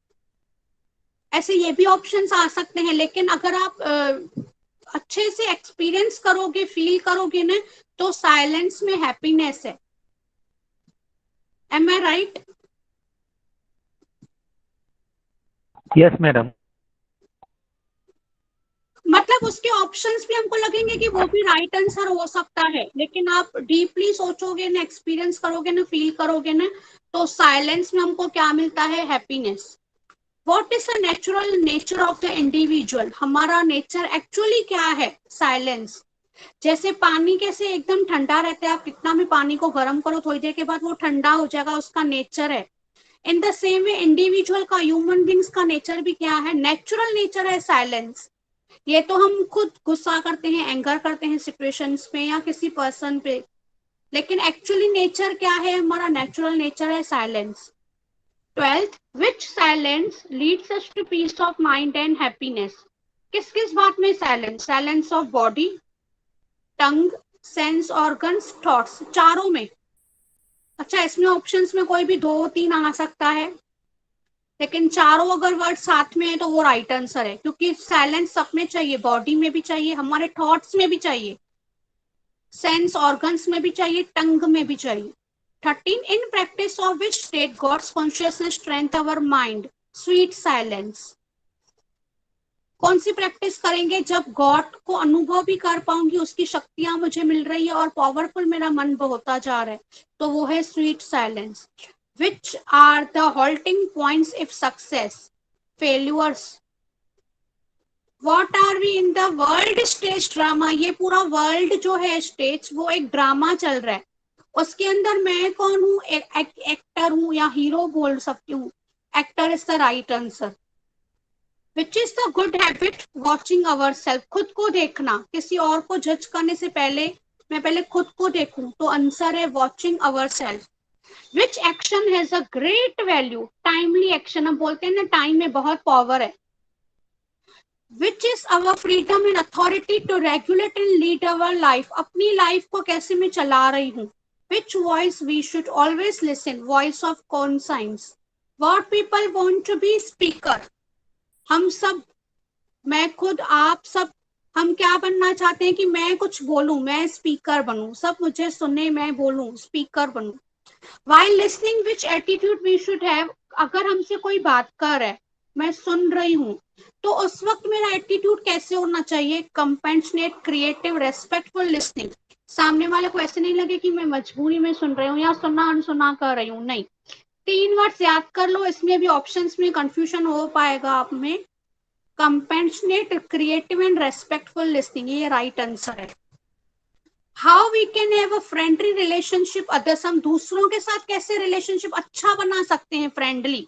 ऐसे ये भी ऑप्शंस आ सकते हैं। लेकिन अगर आप अच्छे से एक्सपीरियंस करोगे, फील करोगे ना, तो साइलेंस में हैप्पीनेस है। एम आई राइट? Yes madam. मतलब उसके ऑप्शंस भी हमको लगेंगे कि वो भी राइट आंसर हो सकता है, लेकिन आप डीपली सोचोगे ना, एक्सपीरियंस करोगे ना, फील करोगे ना, तो साइलेंस में हमको क्या मिलता है? Happiness. What is the natural nature of the individual? हमारा नेचर एक्चुअली क्या है? साइलेंस। जैसे पानी कैसे एकदम ठंडा रहता है, आप कितना भी पानी को गर्म करो थोड़ी देर के बाद वो ठंडा हो जाएगा, उसका नेचर है। In the same way individual का, ह्यूमन बींग्स का नेचर भी क्या है? नेचुरल नेचर है साइलेंस। ये तो हम खुद गुस्सा करते हैं, एंगर करते हैं सिचुएशंस पे या किसी पर्सन पे, लेकिन एक्चुअली नेचर क्या है? हमारा नेचुरल नेचर है silence. 12th, which silence leads us to peace of mind and happiness? किस किस बात में silence? Silence of body, tongue, sense organs, thoughts, चारों में। अच्छा, इसमें ऑप्शंस में कोई भी 2-3 आ सकता है, लेकिन चारों अगर वर्ड साथ में है तो वो राइट आंसर है, क्योंकि साइलेंस सब में चाहिए, बॉडी में भी चाहिए, हमारे थॉट्स में भी चाहिए, सेंस ऑर्गन्स में भी चाहिए, टंग में भी चाहिए। 13, in practice of which state God's consciousness strength our mind? Sweet silence. कौन सी प्रैक्टिस करेंगे जब गॉड को अनुभव भी कर पाऊंगी, उसकी शक्तियां मुझे मिल रही है और पावरफुल मेरा मन होता जा रहा है, तो वो है sweet silence. Which are the halting points if success? Failures. What are we in the world stage drama? ये पूरा वर्ल्ड जो है स्टेज, वो एक ड्रामा चल रहा है, उसके अंदर मैं कौन हूँ? एक्टर हूँ या हीरो बोल सकती हूँ। Actor is the right answer. Which is the good habit? Watching our self, खुद को देखना, किसी और को जज करने से पहले मैं पहले खुद को देखूं, तो आंसर है watching our self. Which action has a great value? Timely action, हम बोलते हैं ना टाइम में बहुत पावर है। Which is our freedom and authority to regulate and lead our life? अपनी लाइफ को कैसे मैं चला रही हूँ। Which voice we should always listen? Voice of conscience. What people want to be? Speaker. हम सब, मैं खुद, आप सब, हम क्या बनना चाहते हैं कि मैं कुछ बोलूं, मैं स्पीकर बनूं, सब मुझे सुने, मैं बोलूं, speaker बनूं। While listening, which attitude we should have? अगर हमसे कोई बात कर रहा है, मैं सुन रही हूँ, तो उस वक्त मेरा एटीट्यूड कैसे होना चाहिए? Compassionate, creative, respectful listening. सामने वाले को ऐसे नहीं लगे कि मैं मजबूरी में सुन रही हूँ या सुना अनसुना कर रही हूँ, नहीं। 3 वर्ड्स याद कर लो, इसमें भी ऑप्शंस में कंफ्यूजन हो पाएगा आप में। Compassionate, creative and respectful listening, ये राइट आंसर है। How we can have a friendly relationship others? हम दूसरों के साथ कैसे रिलेशनशिप अच्छा बना सकते हैं, friendly?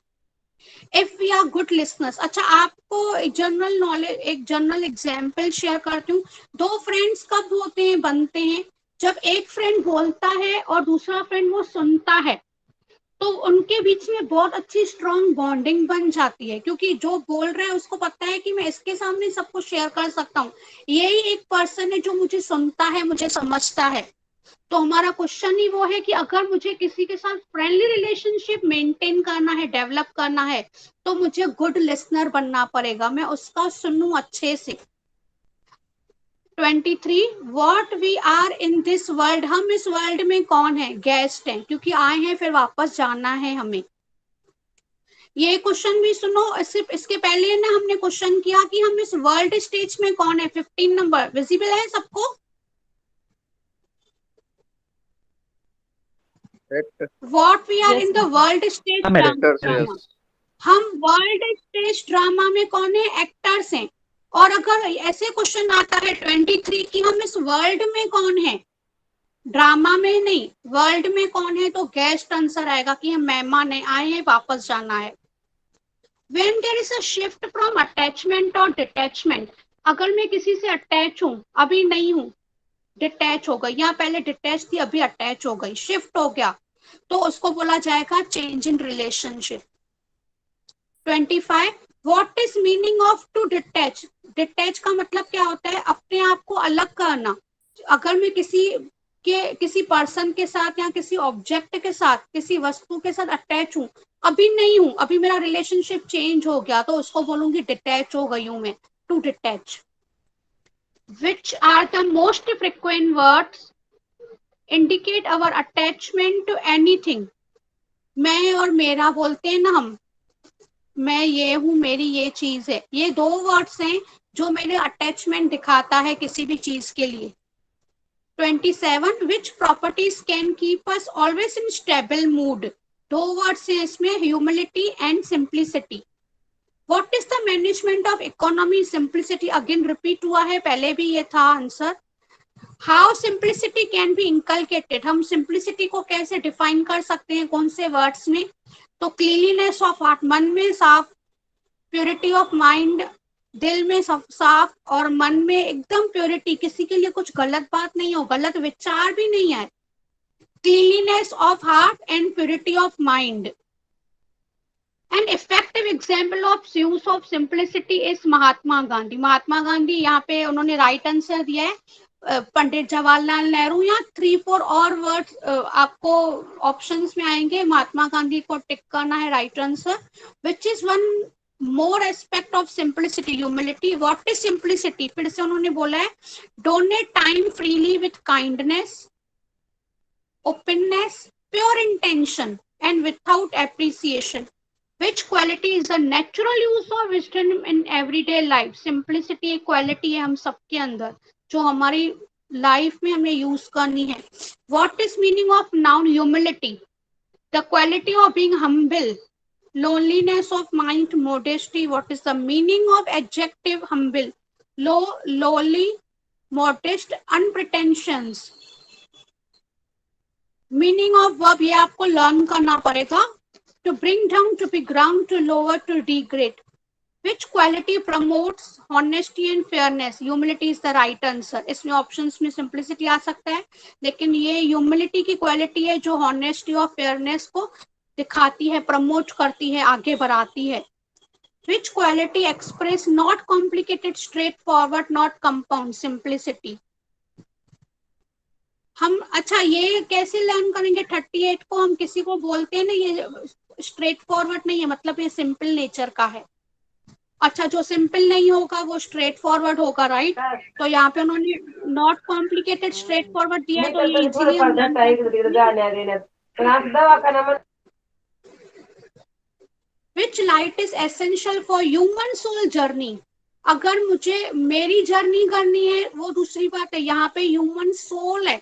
If we are good listeners. अच्छा, आपको एक जनरल नॉलेज, एक जनरल एग्जांपल शेयर करती हूँ। 2 फ्रेंड्स कब होते हैं, बनते हैं? जब एक फ्रेंड बोलता है और दूसरा फ्रेंड वो सुनता है, तो उनके बीच में बहुत अच्छी स्ट्रॉन्ग बॉन्डिंग बन जाती है, क्योंकि जो बोल रहा है उसको पता है कि मैं इसके सामने सब कुछ शेयर कर सकता हूँ। यही एक पर्सन है जो मुझे सुनता है, मुझे समझता है। तो हमारा क्वेश्चन ही वो है कि अगर मुझे किसी के साथ फ्रेंडली रिलेशनशिप मेंटेन करना है, डेवलप करना है, तो मुझे गुड लिसनर बनना पड़ेगा, मैं उसका सुनूं अच्छे से। 23, what we are in this world? हम इस वर्ल्ड में कौन है? गेस्ट हैं, क्योंकि आए हैं फिर वापस जाना है हमें। ये क्वेश्चन भी सुनो, इसके पहले ना हमने क्वेश्चन किया कि हम इस वर्ल्ड स्टेज में कौन है। 15 नंबर विजिबल है सबको? What we are in the world stage drama. हम वर्ल्ड स्टेज ड्रामा में कौन है? एक्टर्स हैं। और अगर ऐसे क्वेश्चन आता है 23 कि हम इस वर्ल्ड में कौन है, ड्रामा में नहीं, वर्ल्ड में कौन है, तो गेस्ट आंसर आएगा कि हम मेहमान है, आए हैं, वापस जाना है। When there is a shift from attachment or detachment, अगर मैं किसी से अटैच हूं, अभी नहीं हूं, डिटैच हो गई, या पहले डिटैच थी अभी अटैच हो गई, शिफ्ट हो गया, तो उसको बोला जाएगा change in relationship. 25, what is meaning of to detach? Detach का मतलब क्या होता है? अपने आप को अलग करना। अगर मैं किसी पर्सन के साथ या किसी ऑब्जेक्ट के साथ, किसी वस्तु के साथ अटैच हूं, अभी नहीं हूं, अभी मेरा रिलेशनशिप चेंज हो गया, तो उसको बोलूंगी डिटैच हो गई हूं मैं, to detach. Which are the most frequent words indicate our attachment to anything? मैं और मेरा बोलते हैं ना हम, मैं ये हूं, मेरी ये चीज है, ये 2 वर्ड्स हैं जो मेरे अटैचमेंट दिखाता है किसी भी चीज के लिए। 27, which properties can keep us always in stable mood? 2 words हैं इसमें, humility and simplicity. What is the management of economy? Simplicity again repeat हुआ है, पहले भी ये था answer. How simplicity can be inculcated? हम simplicity को कैसे डिफाइन कर सकते हैं, कौन से वर्ड्स में? तो cleanliness of heart, मन में साफ, purity of mind, दिल में साफ, और मन में एकदम प्योरिटी, किसी के लिए कुछ गलत बात नहीं हो, गलत विचार भी नहीं है। Cleanliness of heart and purity of mind. An effective example of use of simplicity is Mahatma Gandhi. Mahatma Gandhi, यहाँ पे उन्होंने राइट आंसर दिया है। पंडित जवाहरलाल नेहरू, या 3-4 और वर्ड्स आपको ऑप्शंस में आएंगे, महात्मा गांधी को टिक करना है right answer. Which is one more aspect of simplicity? Humility. What is simplicity? फिर से उन्होंने बोला है, donate time freely with kindness, openness, pure intention and without appreciation. Which quality is the natural use of wisdom in everyday life? Simplicity एक quality है हम सबके अंदर, जो हमारी लाइफ में हमें यूज करनी है। What is meaning of noun? Humility, the quality of being humble, loneliness of mind, modesty. What is the meaning of adjective humble? Low, lowly, modest, unpretentious. Meaning of verb ये आपको learn करना पड़ेगा। To bring down, to be ground, to lower, to degrade. Which quality promotes honesty and fairness? Humility is the right answer. इसमें options में simplicity आ सकता है, लेकिन ये ह्यूमिलिटी की क्वालिटी है जो honesty और fairness को दिखाती है, प्रमोट करती है, आगे बढ़ाती है. Which quality express not complicated, straightforward, not compound? Simplicity. हम अच्छा ये कैसे लर्न करेंगे? 38 को हम किसी को बोलते हैं ना ये स्ट्रेट फॉरवर्ड नहीं है, मतलब ये सिंपल नेचर का है. अच्छा, जो सिंपल नहीं होगा वो स्ट्रेट फॉरवर्ड होगा, राइट? तो यहाँ पे उन्होंने नॉट कॉम्प्लिकेटेड स्ट्रेट फॉरवर्ड दिया है, तो ये इजीली हम learn कर सकते हैं. Which light is essential for human soul journey? अगर मुझे मेरी जर्नी करनी है वो दूसरी बात है, यहाँ पे ह्यूमन सोल है,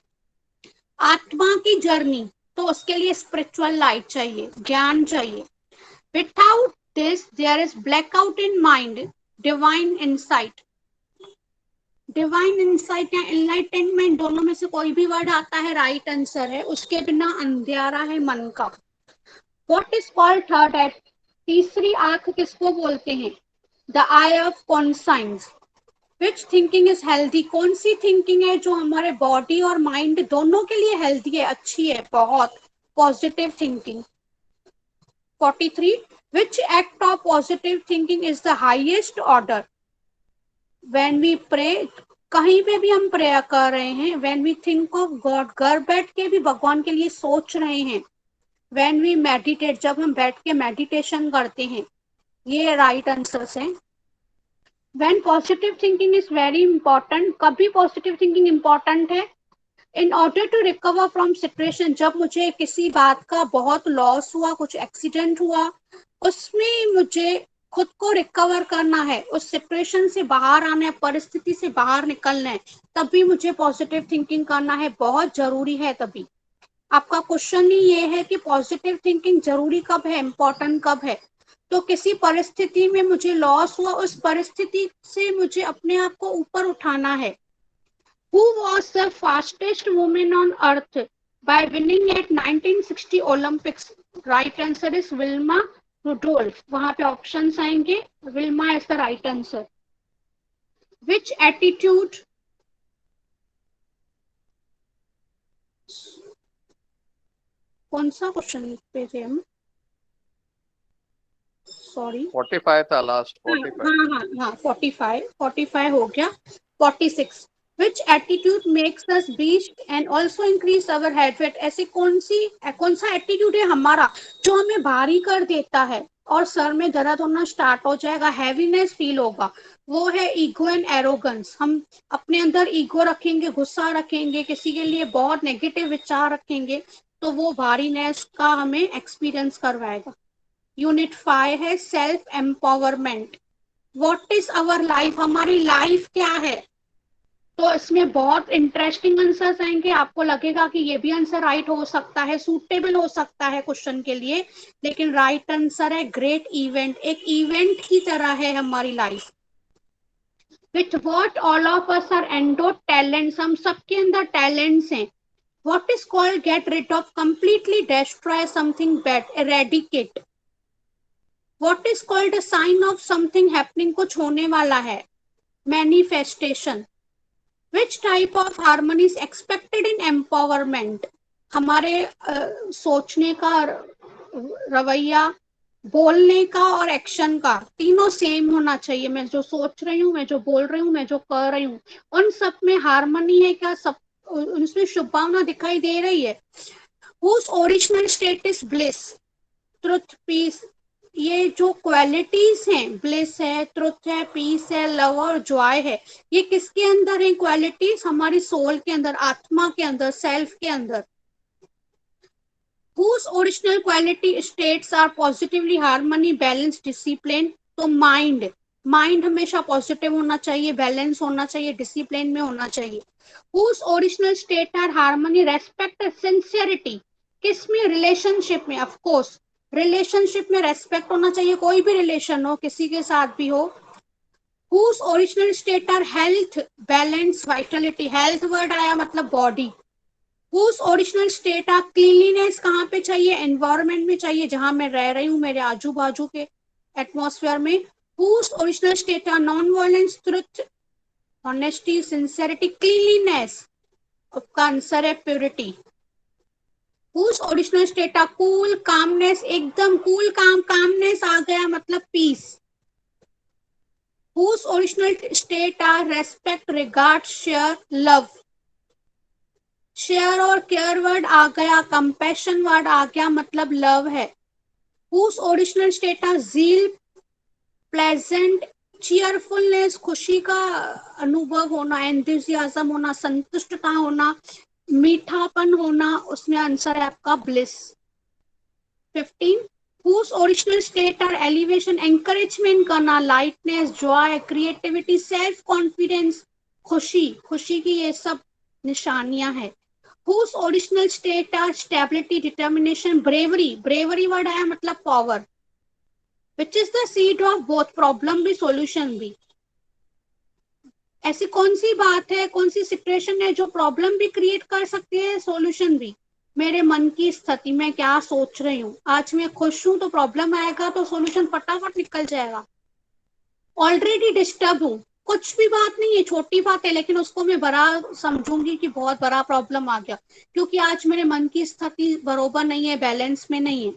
आत्मा की जर्नी, तो उसके लिए स्पिरिचुअल लाइट चाहिए, ज्ञान चाहिए. Without this there is blackout in mind, divine insight. Divine insight या enlightenment दोनों में से कोई भी वर्ड आता है राइट आंसर है. उसके बिना अंधेरा है मन का. What is called third eye? तीसरी आंख किसको बोलते हैं? The eye of conscience. Which thinking is healthy? कौन सी थिंकिंग है जो हमारे बॉडी और माइंड दोनों के लिए हेल्दी है, अच्छी है, बहुत positive thinking. 43. Which act of positive thinking is the highest order? When we pray, कहीं पे भी हम प्रेयर कर रहे हैं. When we think of God, घर बैठ के भी भगवान के लिए सोच रहे हैं. When we meditate, जब हम बैठ के मेडिटेशन करते हैं. ये राइट आंसर्स हैं. When positive thinking is very important, कभी पॉजिटिव थिंकिंग इंपॉर्टेंट है? In order to recover from situation, जब मुझे किसी बात का बहुत लॉस हुआ, कुछ एक्सीडेंट हुआ, उसमें मुझे खुद को रिकवर करना है, उस सिचुएशन से बाहर आना है, परिस्थिति से बाहर निकलना है, तभी मुझे पॉजिटिव थिंकिंग करना है, बहुत जरूरी है. तभी आपका क्वेश्चन ही ये है कि पॉजिटिव थिंकिंग जरूरी कब है, इम्पोर्टेंट कब है? तो किसी परिस्थिति में मुझे लॉस हुआ, उस परिस्थिति से मुझे अपने आप को ऊपर उठाना है. Who was the fastest woman on earth by winning at 1960 Olympics? Right answer is Wilma Rudolph. वहां पे ऑप्शंस आएंगे. Wilma is the right answer. Which attitude? कौन सा क्वेश्चन पे थे हम? सॉरी 45 था लास्ट. 45. हाँ 45 हो गया. 46. Which attitude makes us beast and also increase our head weight? ऐसी कौन सा एटीट्यूड है हमारा जो हमें भारी कर देता है और सर में दर्द होना स्टार्ट हो जाएगा, हैवीनेस फील होगा? वो है ईगो एंड एरोगेंस. हम अपने अंदर ईगो रखेंगे, गुस्सा रखेंगे, किसी के लिए बहुत नेगेटिव विचार रखेंगे, तो वो भारीनेस का हमें एक्सपीरियंस करवाएगा. यूनिट 5 है self empowerment. What is our life? हमारी लाइफ क्या है? तो इसमें बहुत इंटरेस्टिंग आंसर्स आएंगे. आपको लगेगा कि ये भी आंसर राइट हो सकता है, सूटेबल हो सकता है क्वेश्चन के लिए, लेकिन राइट आंसर है ग्रेट इवेंट. एक इवेंट की तरह है हमारी life. With what all of us are endowed talents? हम सबके अंदर टैलेंट्स हैं. What is called get rid of, completely destroy something bad, eradicate. What is called a sign of something happening, कुछ होने वाला है, manifestation. Which type of harmony is expected in empowerment? हमारे सोचने का, रवैया, बोलने का और एक्शन का, तीनों सेम होना चाहिए. मैं जो सोच रही हूँ, मैं जो बोल रही हूँ, मैं जो कर रही हूँ, उन सब में हार्मनी है क्या? सब उनमें शुभ भावना दिखाई दे रही है. Whose original state is bliss? Truth, peace. ये जो क्वालिटीज हैं, ब्लिस है, ट्रुथ है, पीस है, लव और जॉय है, ये किसके अंदर है क्वालिटीज? हमारी सोल के अंदर, आत्मा के अंदर, सेल्फ के अंदर. Whose original quality states are positively harmony, balance, discipline? तो माइंड हमेशा पॉजिटिव होना चाहिए, बैलेंस होना चाहिए, डिसिप्लिन में होना चाहिए. Whose original state are harmony, respect, sincerity? किसमें? रिलेशनशिप में. ऑफ कोर्स रिलेशनशिप में रेस्पेक्ट होना चाहिए, कोई भी रिलेशन हो, किसी के साथ भी हो. Whose original state are health, balance, vitality? Health word आया मतलब body. Whose original state are cleanliness? कहाँ पे चाहिए? एनवायरमेंट में चाहिए, जहां मैं रह रही हूँ, मेरे आजू बाजू के एटमॉस्फेयर में. Whose original state are non-violence, truth, honesty, sincerity, cleanliness? उसका आंसर है purity. Whose original state are cool, calmness, एकदम cool, calmness आ गया मतलब peace. Whose original state are respect, regard, share, love. Share और care word आ गया, compassion word आ गया मतलब love है. Whose original state are zeal, pleasant, cheerfulness, खुशी का अनुभव होना, enthusiasm होना, संतुष्टता होना, मीठापन होना, उसमें आंसर है आपका bliss. 15. Whose original state are elevation, encouragement करना, lightness, joy, creativity, self confidence, खुशी की ये सब निशानियां हैं. Whose original state are stability, determination, bravery word आया मतलब power. Which is the seed of both problem भी solution भी. ऐसी कौन सी बात है, कौन सी सिचुएशन है जो प्रॉब्लम भी क्रिएट कर सकती है, सॉल्यूशन भी? मेरे मन की स्थिति में क्या सोच रही हूँ, आज मैं खुश हूं तो प्रॉब्लम आएगा तो सॉल्यूशन फटाफट निकल जाएगा. ऑलरेडी डिस्टर्ब हूँ, कुछ भी बात नहीं है, छोटी बात है, लेकिन उसको मैं बड़ा समझूंगी कि बहुत बड़ा प्रॉब्लम आ गया, क्योंकि आज मेरे मन की स्थिति बरोबर नहीं है, बैलेंस में नहीं है.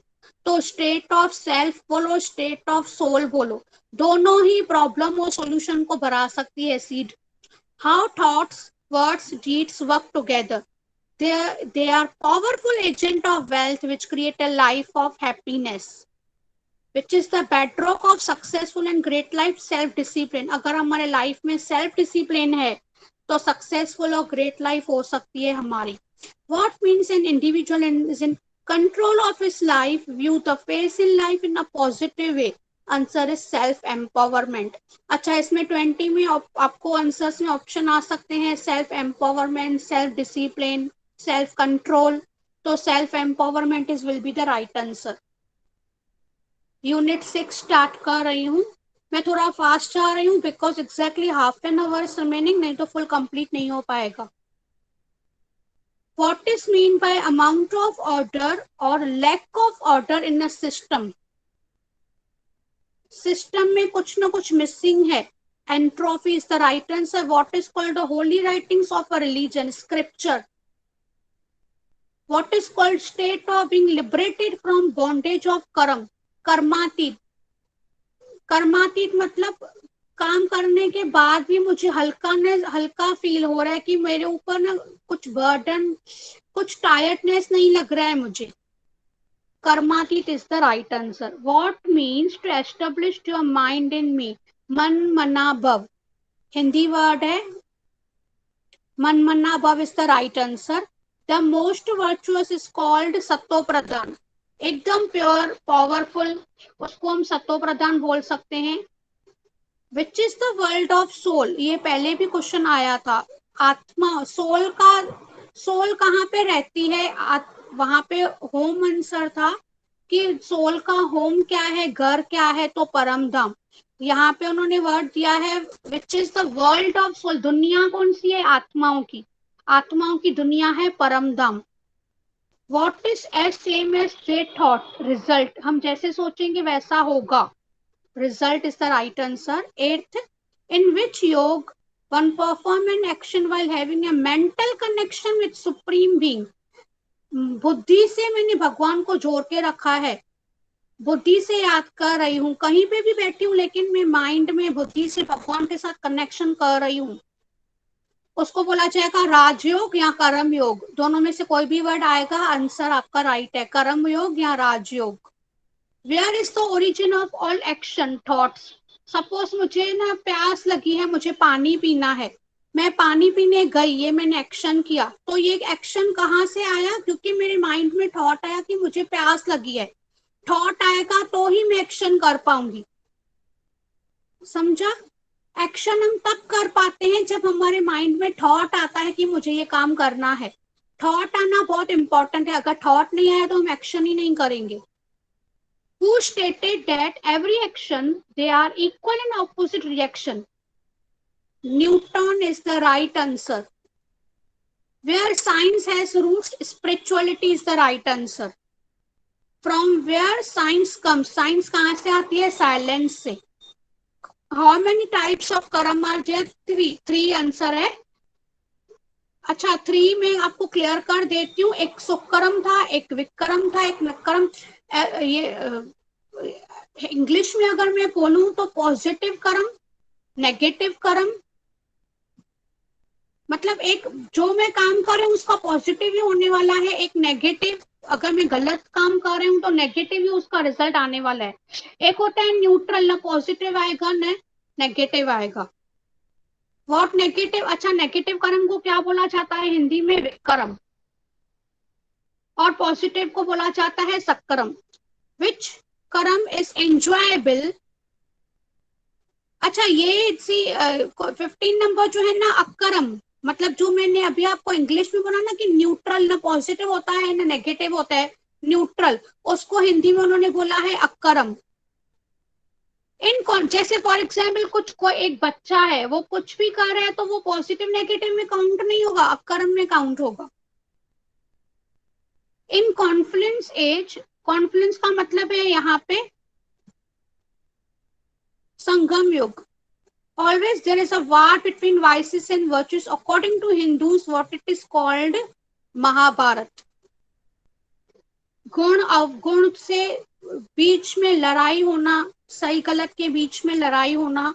तो स्टेट ऑफ सेल्फ बोलो, स्टेट ऑफ सोल बोलो, दोनों ही प्रॉब्लम और सॉल्यूशन को बढ़ा सकती है seed. How thoughts, words, deeds work together. They are powerful agent of wealth which create a life of happiness. Which is the bedrock of successful and great life, self discipline. अगर हमारे life में self discipline है तो successful और great life हो सकती है हमारी. What means an individual is in control of his life, view the face in life in a positive way. Answer है सेल्फ एम्पावरमेंट. अच्छा, इसमें 20 में आपको आंसर्स में ऑप्शन आ सकते हैं self empowerment, self discipline, self control. तो self empowerment is will be the right answer. Unit 6 start कर रही हूँ. मैं थोड़ा फास्ट जा रही हूँ because exactly half an hour remaining, नहीं तो फुल कंप्लीट नहीं हो पाएगा. What is mean by amount of order or lack of order in a system? System में कुछ ना कुछ मिसिंग है. Entropy is the right answer. What is called the holy writings of a religion? Scripture. What is called state of being liberated from bondage of karma? Karmateet. कर्मातीत मतलब काम करने के बाद भी मुझे हल्का फील हो रहा है कि मेरे ऊपर ना कुछ बर्डन, कुछ टायर्डनेस नहीं लग रहा है मुझे. कर्मातीत is the right answer. What means to establish your mind in me? मन मना भव. हिंदी वर्ड है. मन मना भव is the right answer. The most virtuous is called सत्तो प्रधान. एकदम प्योर, पावरफुल, उसको हम सत्तो प्रधान बोल सकते हैं. Which is the world of soul? ये पहले भी क्वेश्चन आया था. आत्मा, सोल कहाँ पे रहती है? वहां पे होम आंसर था कि सोल का होम क्या है, घर क्या है, तो परम धाम. यहाँ पे उन्होंने वर्ड दिया है which is the world of soul. दुनिया कौन सी है? आत्माओं की दुनिया है Param Dham. What is as same as the thought? Result. हम जैसे सोचेंगे वैसा होगा. Result is the right answer. 8th, in which yoga one perform an action while having a mental connection with supreme being. बुद्धि से मैंने भगवान को जोड़ के रखा है, बुद्धि से याद कर रही हूँ, कहीं पे भी बैठी हूँ लेकिन मैं माइंड में बुद्धि से भगवान के साथ कनेक्शन कर रही हूँ, उसको बोला जाएगा राजयोग या कर्म योग. दोनों में से कोई भी वर्ड आएगा, आंसर आपका राइट है, कर्म योग या Rajyoga. Where is the origin of all action? Thoughts. Suppose मुझे ना प्यास लगी है, मुझे पानी पीना है, मैं पानी पीने गई, ये मैंने एक्शन किया, तो ये एक्शन कहाँ से आया? क्योंकि मेरे माइंड में थॉट आया कि मुझे प्यास लगी है. थॉट आएगा तो ही मैं एक्शन कर पाऊंगी. समझा? एक्शन हम तब कर पाते हैं जब हमारे माइंड में थॉट आता है कि मुझे ये काम करना है. थॉट आना बहुत इंपॉर्टेंट है. अगर थॉट नहीं आया तो हम एक्शन ही नहीं करेंगे. Who stated that every action they are equal and opposite reaction? Newton is the right answer. Where science has roots, spirituality is the right answer. From where science comes? Science कहाँ से आती है? Silence से. How many types of कर्म are there? Three answer है। अच्छा, 3 में आपको क्लियर कर देती हूँ। एक सुकर्म था, एक विक्रम था, एक नक्करम। ये इंग्लिश में अगर मैं बोलूं तो पॉजिटिव कर्म, नेगेटिव कर्म, मतलब एक जो मैं काम कर रही हूँ उसका पॉजिटिव ही होने वाला है, एक नेगेटिव, अगर मैं गलत काम कर रही हूँ तो नेगेटिव ही उसका रिजल्ट आने वाला है। एक होता है न्यूट्रल, ना पॉजिटिव आएगा ना नेगेटिव आएगा। What negative? अच्छा, नेगेटिव कर्म को क्या बोला जाता है हिंदी में? विकर्म। और पॉजिटिव को बोला जाता है सक्कर्म। विच कर्म इज एंजॉयबल? अच्छा, ये 15 नंबर जो है ना, अकर्म, मतलब जो मैंने अभी आपको इंग्लिश में बोला ना कि न्यूट्रल, ना पॉजिटिव होता है ना नेगेटिव होता है, न्यूट्रल, उसको हिंदी में उन्होंने बोला है अकर्म। जैसे फॉर एग्जाम्पल कोई एक बच्चा है, वो कुछ भी कर रहा है तो वो पॉजिटिव नेगेटिव में काउंट नहीं होगा, अकर्म में काउंट होगा। इन कॉन्फ्लुएंस एज, कॉन्फ्लुएंस का मतलब है यहाँ पे संगम युग। Always there is a war between vices and virtues. According to Hindus, what it is called Mahabharat. गुण अवगुण से बीच में लड़ाई होना, सही गलत के बीच में लड़ाई होना,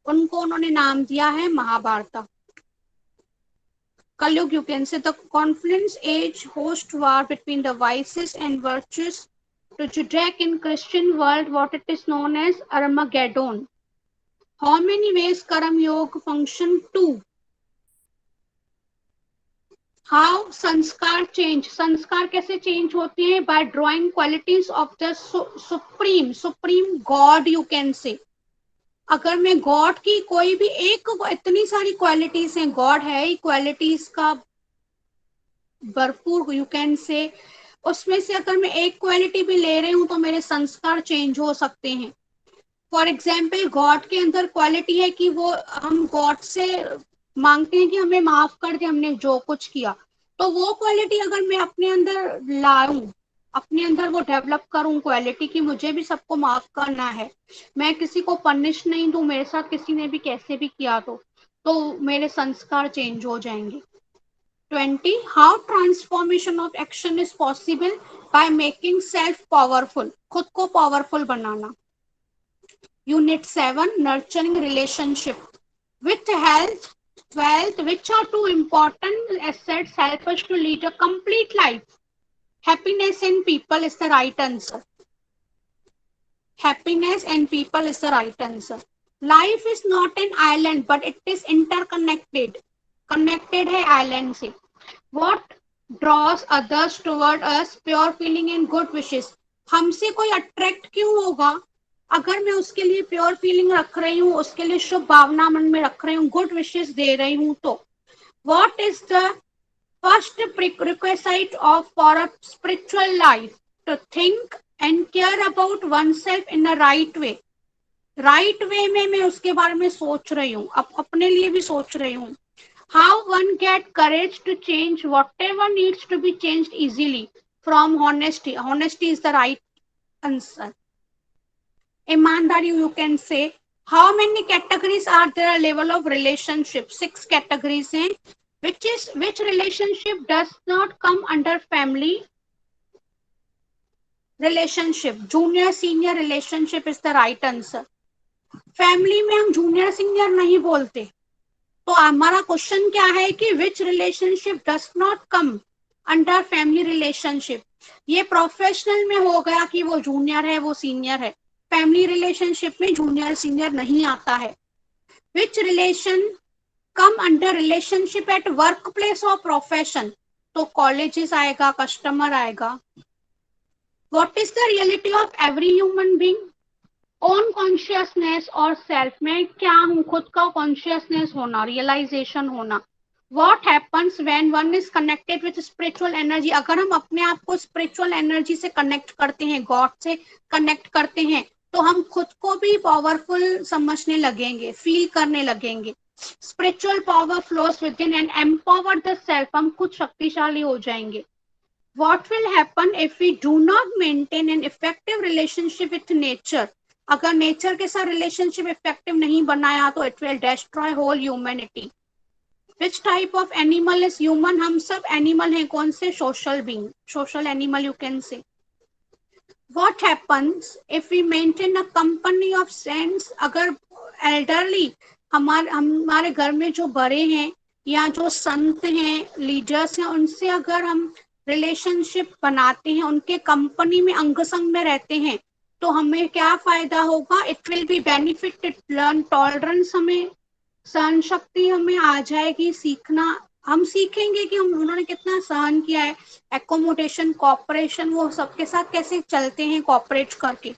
उनको उन्होंने नाम दिया है महाभारत। कलयुग, you can say the confluence age host war between the vices and virtues. To Judaic and Christian world, what it is known as Armageddon. How many ways कर्म योग function? 2. How संस्कार change? संस्कार कैसे change होते हैं? By drawing qualities of the supreme God, you can say. अगर मैं God की कोई भी एक, इतनी सारी क्वालिटीज हैं, गॉड है ही क्वालिटीज का भरपूर, यू कैन से, उसमें से अगर मैं एक क्वालिटी भी ले रही हूँ तो मेरे संस्कार चेंज हो सकते हैं। फॉर एग्जाम्पल, गॉड के अंदर क्वालिटी है कि वो, हम गॉड से मांगते हैं कि हमें माफ कर दे हमने जो कुछ किया, तो वो क्वालिटी अगर मैं अपने अंदर लाऊं, अपने अंदर वो डेवलप करूं क्वालिटी की मुझे भी सबको माफ करना है, मैं किसी को पनिश नहीं दूं, मेरे साथ किसी ने भी कैसे भी किया तो मेरे संस्कार चेंज हो जाएंगे। 20. How transformation of action is possible? By making self powerful, खुद को powerful banana. Unit 7, nurturing relationship. With health, wealth, which are two important assets, help us to lead a complete life. Happiness and people is the right answer. Happiness and people is the right answer. Life is not an island, but it is interconnected. Connected है island से. What draws others toward us? Pure feeling and good wishes. हमसे कोई attract क्यों होगा? अगर मैं उसके लिए प्योर फीलिंग रख रही हूँ, उसके लिए शुभ भावना मन में रख रही हूँ, गुड विशेस दे रही हूँ, तो what is the first prerequisite of for a spiritual life? To think and care about oneself in a right way. Right way में मैं उसके बारे में सोच रही हूँ, अपने लिए भी सोच रही हूँ। How one get courage to change whatever needs to be changed easily? From honesty. Honesty is the right answer. ईमानदारी, you can say. How many categories are there level of relationship? 6 categories हैं. Which relationship does not come under family relationship? Junior senior relationship is the right answer. Family में हम junior senior नहीं बोलते, तो हमारा question क्या है कि which relationship does not come under family relationship? ये प्रोफेशनल में हो गया कि वो जूनियर है वो सीनियर है, फैमिली रिलेशनशिप में जूनियर सीनियर नहीं आता है। Which relation come under relationship at workplace और प्रोफेशन? तो कॉलेजेस आएगा, कस्टमर आएगा। What is the reality of every human being? Own consciousness और सेल्फ में क्या हूँ, खुद का कॉन्शियसनेस होना, रियलाइजेशन होना। What happens when one is connected with spiritual energy? अगर हम अपने आप को स्पिरिचुअल एनर्जी से कनेक्ट करते हैं, गॉड से कनेक्ट करते हैं, तो हम खुद को भी पावरफुल समझने लगेंगे, फील करने लगेंगे। Spiritual power flows with in and empower the self, हम खुद शक्तिशाली हो जाएंगे। What will happen if we do not maintain an effective relationship with nature? अगर नेचर के साथ रिलेशनशिप इफेक्टिव नहीं बनाया तो it will destroy whole humanity. Which type of animal is human? हम सब एनिमल हैं। कौन से? Social being, social animal you can say. What happens if we maintain a company of saints? अगर elderly हमारे घर में जो बड़े हैं या जो संत हैं, लीडर्स हैं, उनसे अगर हम रिलेशनशिप बनाते हैं, उनके कंपनी में अंग संग में रहते हैं, तो हमें क्या फायदा होगा? It will be benefit, learn tolerance, हमें सहन शक्ति हमें आ जाएगी, सीखना हम सीखेंगे कि हम उन्होंने कितना सहन किया है, एकोमोडेशन, कॉपरेशन, वो सबके साथ कैसे चलते हैं कॉपरेट करके।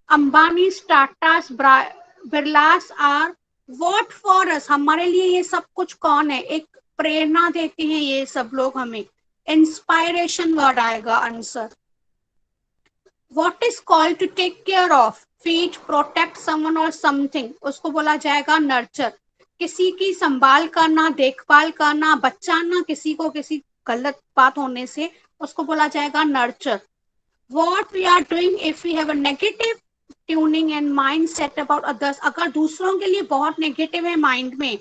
Ambani, Tatas, Birlas are what for us? हमारे लिए ये सब कुछ कौन है? एक प्रेरणा देते हैं ये सब लोग हमें। इंस्पायरेशन वर्ड आएगा answer. What is called to take care of? Feed, protect someone और समथिंग, उसको बोला जाएगा नर्चर। किसी की संभाल करना, देखभाल करना, बचाना किसी को किसी गलत बात होने से, उसको बोला जाएगा nurture. What we are doing if we have a negative tuning and mindset about others? अगर दूसरों के लिए बहुत नेगेटिव है माइंड में,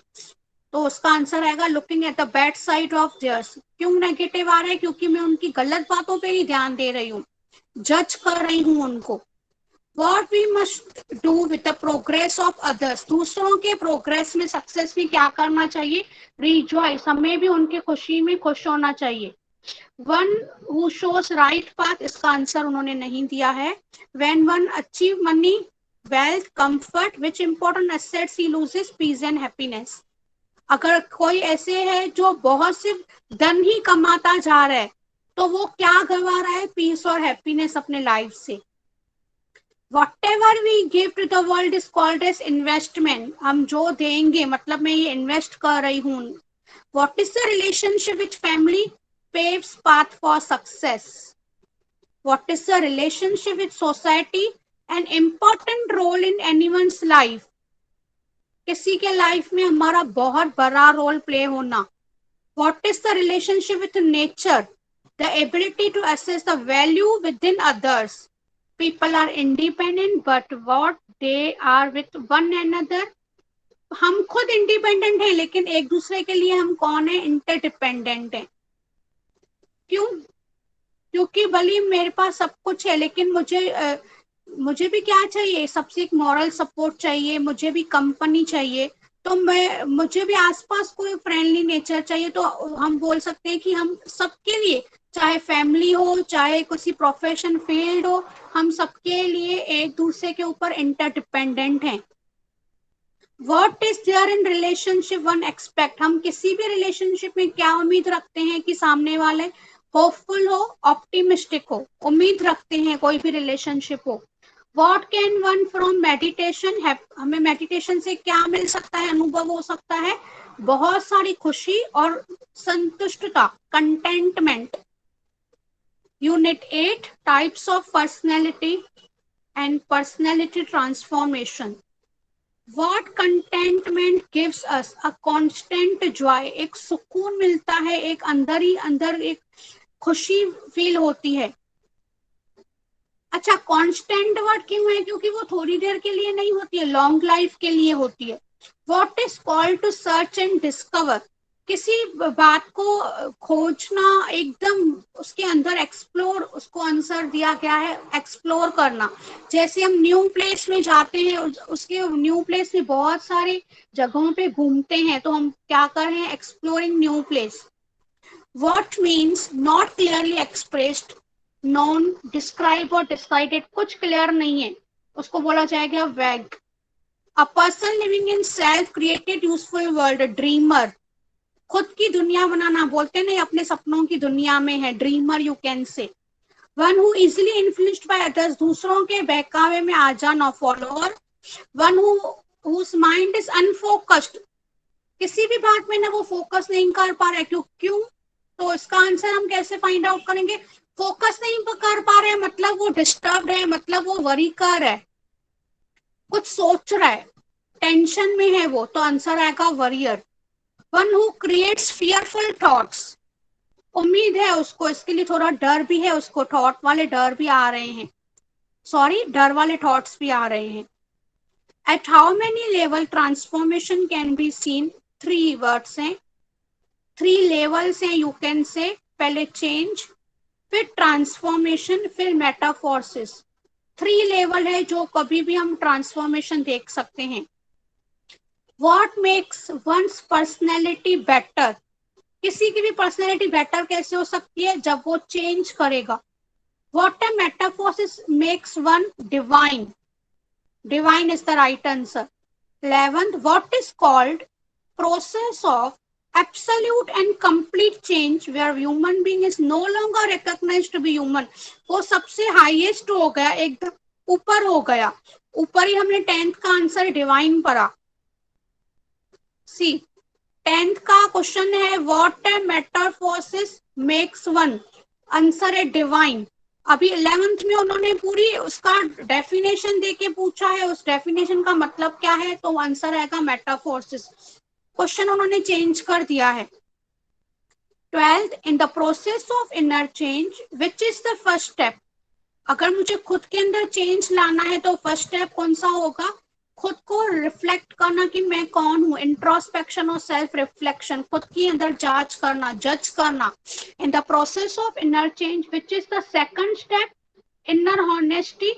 तो उसका आंसर आएगा looking at the bad side of theirs. क्यों नेगेटिव आ रहा है? क्योंकि मैं उनकी गलत बातों पे ही ध्यान दे रही हूँ, जज कर रही हूँ उनको। What we must do with the progress of others? दूसरों के प्रोग्रेस में, सक्सेस में क्या करना चाहिए? Rejoice, हमें भी उनके खुशी में खुश होना चाहिए। One who shows right path, इसका आंसर उन्होंने नहीं दिया है। When one achieve money, wealth, comfort, which important assets he loses? Peace and happiness. अगर कोई ऐसे है जो बहुत सिर्फ धन ही कमाता जा रहा है, तो वो क्या गवा रहा है? पीस और हैप्पीनेस अपने लाइफ से। Whatever we give to the world is called as investment. हम जो देंगे, मतलब मैं ये इन्वेस्ट कर रही हूँ। What is the relationship with family? Paves path for success. What is the relationship with society? An important role in anyone's life. किसी के लाइफ में हमारा बहुत बड़ा रोल प्ले होना। What is the relationship with nature? The ability to assess the value within others. People are independent, but what they are with one another? हम खुद independent हैं, लेकिन एक दूसरे के लिए हम कौन है? इंटरडिपेंडेंट हैं। क्यों? क्योंकि भले मेरे पास सब कुछ है, लेकिन मुझे भी क्या चाहिए? सबसे एक मॉरल सपोर्ट चाहिए, मुझे भी कंपनी चाहिए, तो मुझे भी आसपास कोई फ्रेंडली नेचर चाहिए। तो हम बोल सकते हैं कि हम सबके लिए, चाहे फैमिली हो, चाहे किसी प्रोफेशन फील्ड हो, हम सबके लिए एक दूसरे के ऊपर इंटरडिपेंडेंट हैं। What is there in relationship one expect? हम किसी भी रिलेशनशिप में क्या उम्मीद रखते हैं कि सामने वाले होपफुल हो, ऑप्टिमिस्टिक हो, उम्मीद रखते हैं कोई भी रिलेशनशिप हो। What can one from meditation have? हमें मेडिटेशन से क्या मिल सकता है, अनुभव हो सकता है? बहुत सारी खुशी और संतुष्टता, containment. Unit 8, types of personality and personality transformation. What contentment gives us? A constant joy. एक सुकून मिलता है, एक अंदर ही अंदर एक खुशी फील होती है। अच्छा, कांस्टेंट वर्ड क्यों है? क्योंकि वो थोड़ी देर के लिए नहीं होती है, लॉन्ग लाइफ के लिए होती है। What is called to search and discover? किसी बात को खोजना, एकदम उसके अंदर एक्सप्लोर, उसको आंसर दिया गया है एक्सप्लोर करना। जैसे हम न्यू प्लेस में जाते हैं, उसके न्यू प्लेस में बहुत सारी जगहों पे घूमते हैं, तो हम क्या कर रहे हैं? Exploring new place. What means not clearly expressed, non, describe और डिसाइडेड, कुछ क्लियर नहीं है, उसको बोला जाएगा वैग। A person living in self created useful world, dreamer, खुद की दुनिया बनाना, बोलते नहीं अपने सपनों की दुनिया में है, dreamer you can say. One who easily influenced by others, दूसरों के बहकावे में आ जाना, follower. One whose mind is unfocused, किसी भी बात में ना वो फोकस नहीं कर पा रहा है। क्यों? तो इसका आंसर हम कैसे फाइंड आउट करेंगे? फोकस नहीं कर पा रहे हैं मतलब वो डिस्टर्ब है, मतलब वो वरी कर है, कुछ सोच रहा है, टेंशन में है वो, तो आंसर आएगा worrier. One who creates fearful thoughts, उम्मीद है उसको, इसके लिए थोड़ा डर भी है उसको, थॉट वाले डर भी आ रहे हैं। सॉरी, डर वाले थॉट्स भी आ रहे हैं। At how many level transformation can be seen? 3 words हैं, 3 लेवल्स हैं, यू कैन से। पहले चेंज, फिर ट्रांसफॉर्मेशन, फिर मेटाफोर्सिस। 3 लेवल है जो कभी भी हम ट्रांसफॉर्मेशन देख सकते हैं। What makes one's personality better? किसी की भी पर्सनैलिटी बेटर कैसे हो सकती है? जब वो चेंज करेगा। What a metamorphosis makes one divine? Divine is the right answer. 11th, what is called process of absolute and complete change where human being is no longer recognized to be human? वो सबसे highest हो गया, एकदम ऊपर हो गया। ऊपर ही हमने 10th का आंसर डिवाइन पढ़ा। सी 10th का क्वेश्चन है what a metamorphosis makes one, answer है डिवाइन। अभी 11th में उन्होंने पूरी उसका डेफिनेशन देके पूछा है, उस डेफिनेशन का मतलब क्या है, तो आंसर आएगा मेटाफोर्सिस। क्वेश्चन उन्होंने चेंज कर दिया है। 12th, in the process of inner change which is the first step? अगर मुझे खुद के अंदर चेंज लाना है तो फर्स्ट स्टेप कौन सा होगा? खुद को रिफ्लेक्ट करना कि मैं कौन हूँ, इंट्रोस्पेक्शन और सेल्फ रिफ्लेक्शन, खुद के अंदर जांच करना, जज करना। In the process of inner change which is the second step, inner honesty,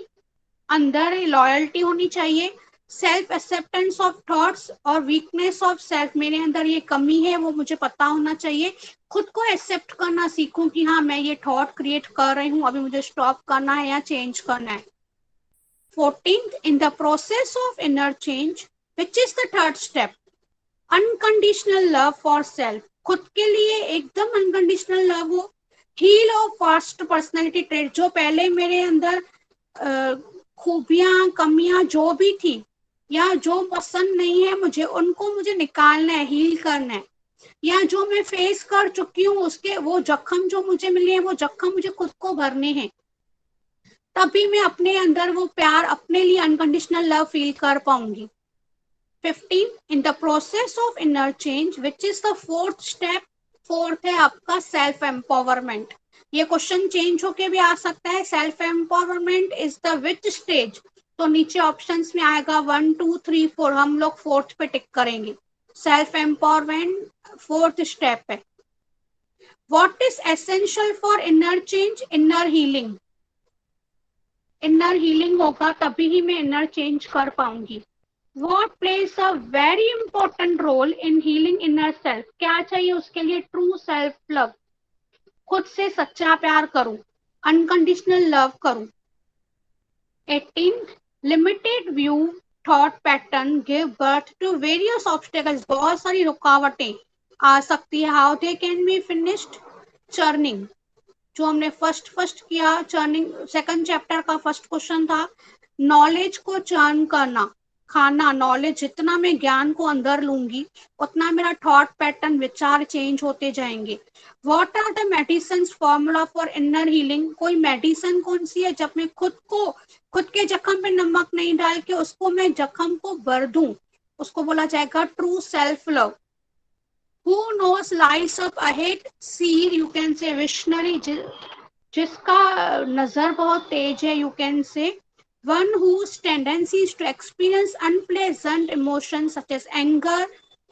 अंदर लॉयल्टी होनी चाहिए। सेल्फ एक्सेप्टेंस ऑफ थॉट्स और वीकनेस ऑफ सेल्फ, मेरे अंदर ये कमी है वो मुझे पता होना चाहिए। खुद को एक्सेप्ट करना सीखूं कि हाँ मैं ये थॉट क्रिएट कर रही हूँ, अभी मुझे स्टॉप करना है या चेंज करना है। 14th, in the process of inner change, which is the third step, unconditional love for self, खुद के लिए एकदम अनकंडीशनल लव हो। Heal of past personality trait, जो पहले मेरे अंदर खूबियां कमियां जो भी थी या जो पसंद नहीं है मुझे, उनको मुझे निकालना है, हील करना है। या जो मैं फेस कर चुकी हूँ उसके वो जख्म जो मुझे मिले हैं, वो जख्म मुझे खुद को भरने हैं, तभी मैं अपने अंदर वो प्यार, अपने लिए अनकंडीशनल लव फील कर पाऊंगी। 15, in the process of inner change which is the fourth step, fourth है आपका सेल्फ एम्पावरमेंट। ये क्वेश्चन चेंज होके भी आ सकता है। Self empowerment is the which stage, तो नीचे ऑप्शंस में आएगा 1 2 3 4, हम लोग फोर्थ पे टिक करेंगे। सेल्फ एम्पावरमेंट फोर्थ स्टेप है। What is essential for inner change? Inner healing. Inner healing होगा तभी ही मैं इनर चेंज कर पाऊंगी। What plays a very important role in healing inner self? क्या चाहिए उसके लिए? ट्रू सेल्फ लव, खुद से सच्चा प्यार करूं, अनकंडीशनल लव करूं। 18th, limited view thought pattern give birth to various obstacles, बहुत सारी रुकावटें आ सकती है। How they can be finished? Churning, जो हमने फर्स्ट किया, चर्निंग सेकंड चैप्टर का फर्स्ट क्वेश्चन था। नॉलेज को चर्न करना, खाना, नॉलेज, जितना मैं ज्ञान को अंदर लूंगी उतना मेरा थॉट पैटर्न, विचार चेंज होते जाएंगे। What are the medicine formula for inner healing? कोई मेडिसिन कौन सी है जब मैं खुद के जख्म पे नमक नहीं डाल के उसको मैं जख्म को भर दूं, उसको बोला जाएगा true self love. Who knows lies up ahead? Seer, you can say visionary, जिसका नजर बहुत तेज है, you can say one whose tendencies to experience unpleasant emotions such as anger,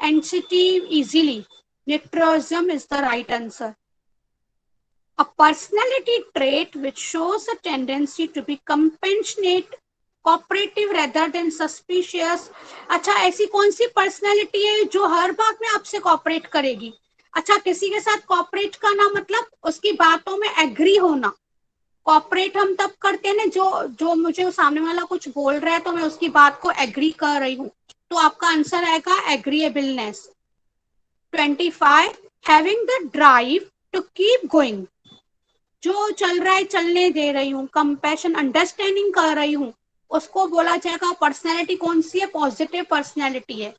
anxiety easily. Netroism is the right answer. A personality trait which shows a tendency to be compassionate, cooperative rather than suspicious. अच्छा, ऐसी कौन सी personality है जो हर बात में आपसे cooperate करेगी? अच्छा, किसी के साथ कॉपरेट करना मतलब उसकी बातों में एग्री होना। कॉपरेट हम तब करते हैं ना जो मुझे सामने वाला कुछ बोल रहा है तो मैं उसकी बात को एग्री कर रही हूँ, तो आपका आंसर आएगा agreeableness. 25, having the drive to keep going, जो चल रहा है चलने दे रही हूँ, कंपैशन, अंडरस्टैंडिंग कर रही हूँ, उसको बोला जाएगा पर्सनैलिटी कौन सी है? पॉजिटिव पर्सनैलिटी है।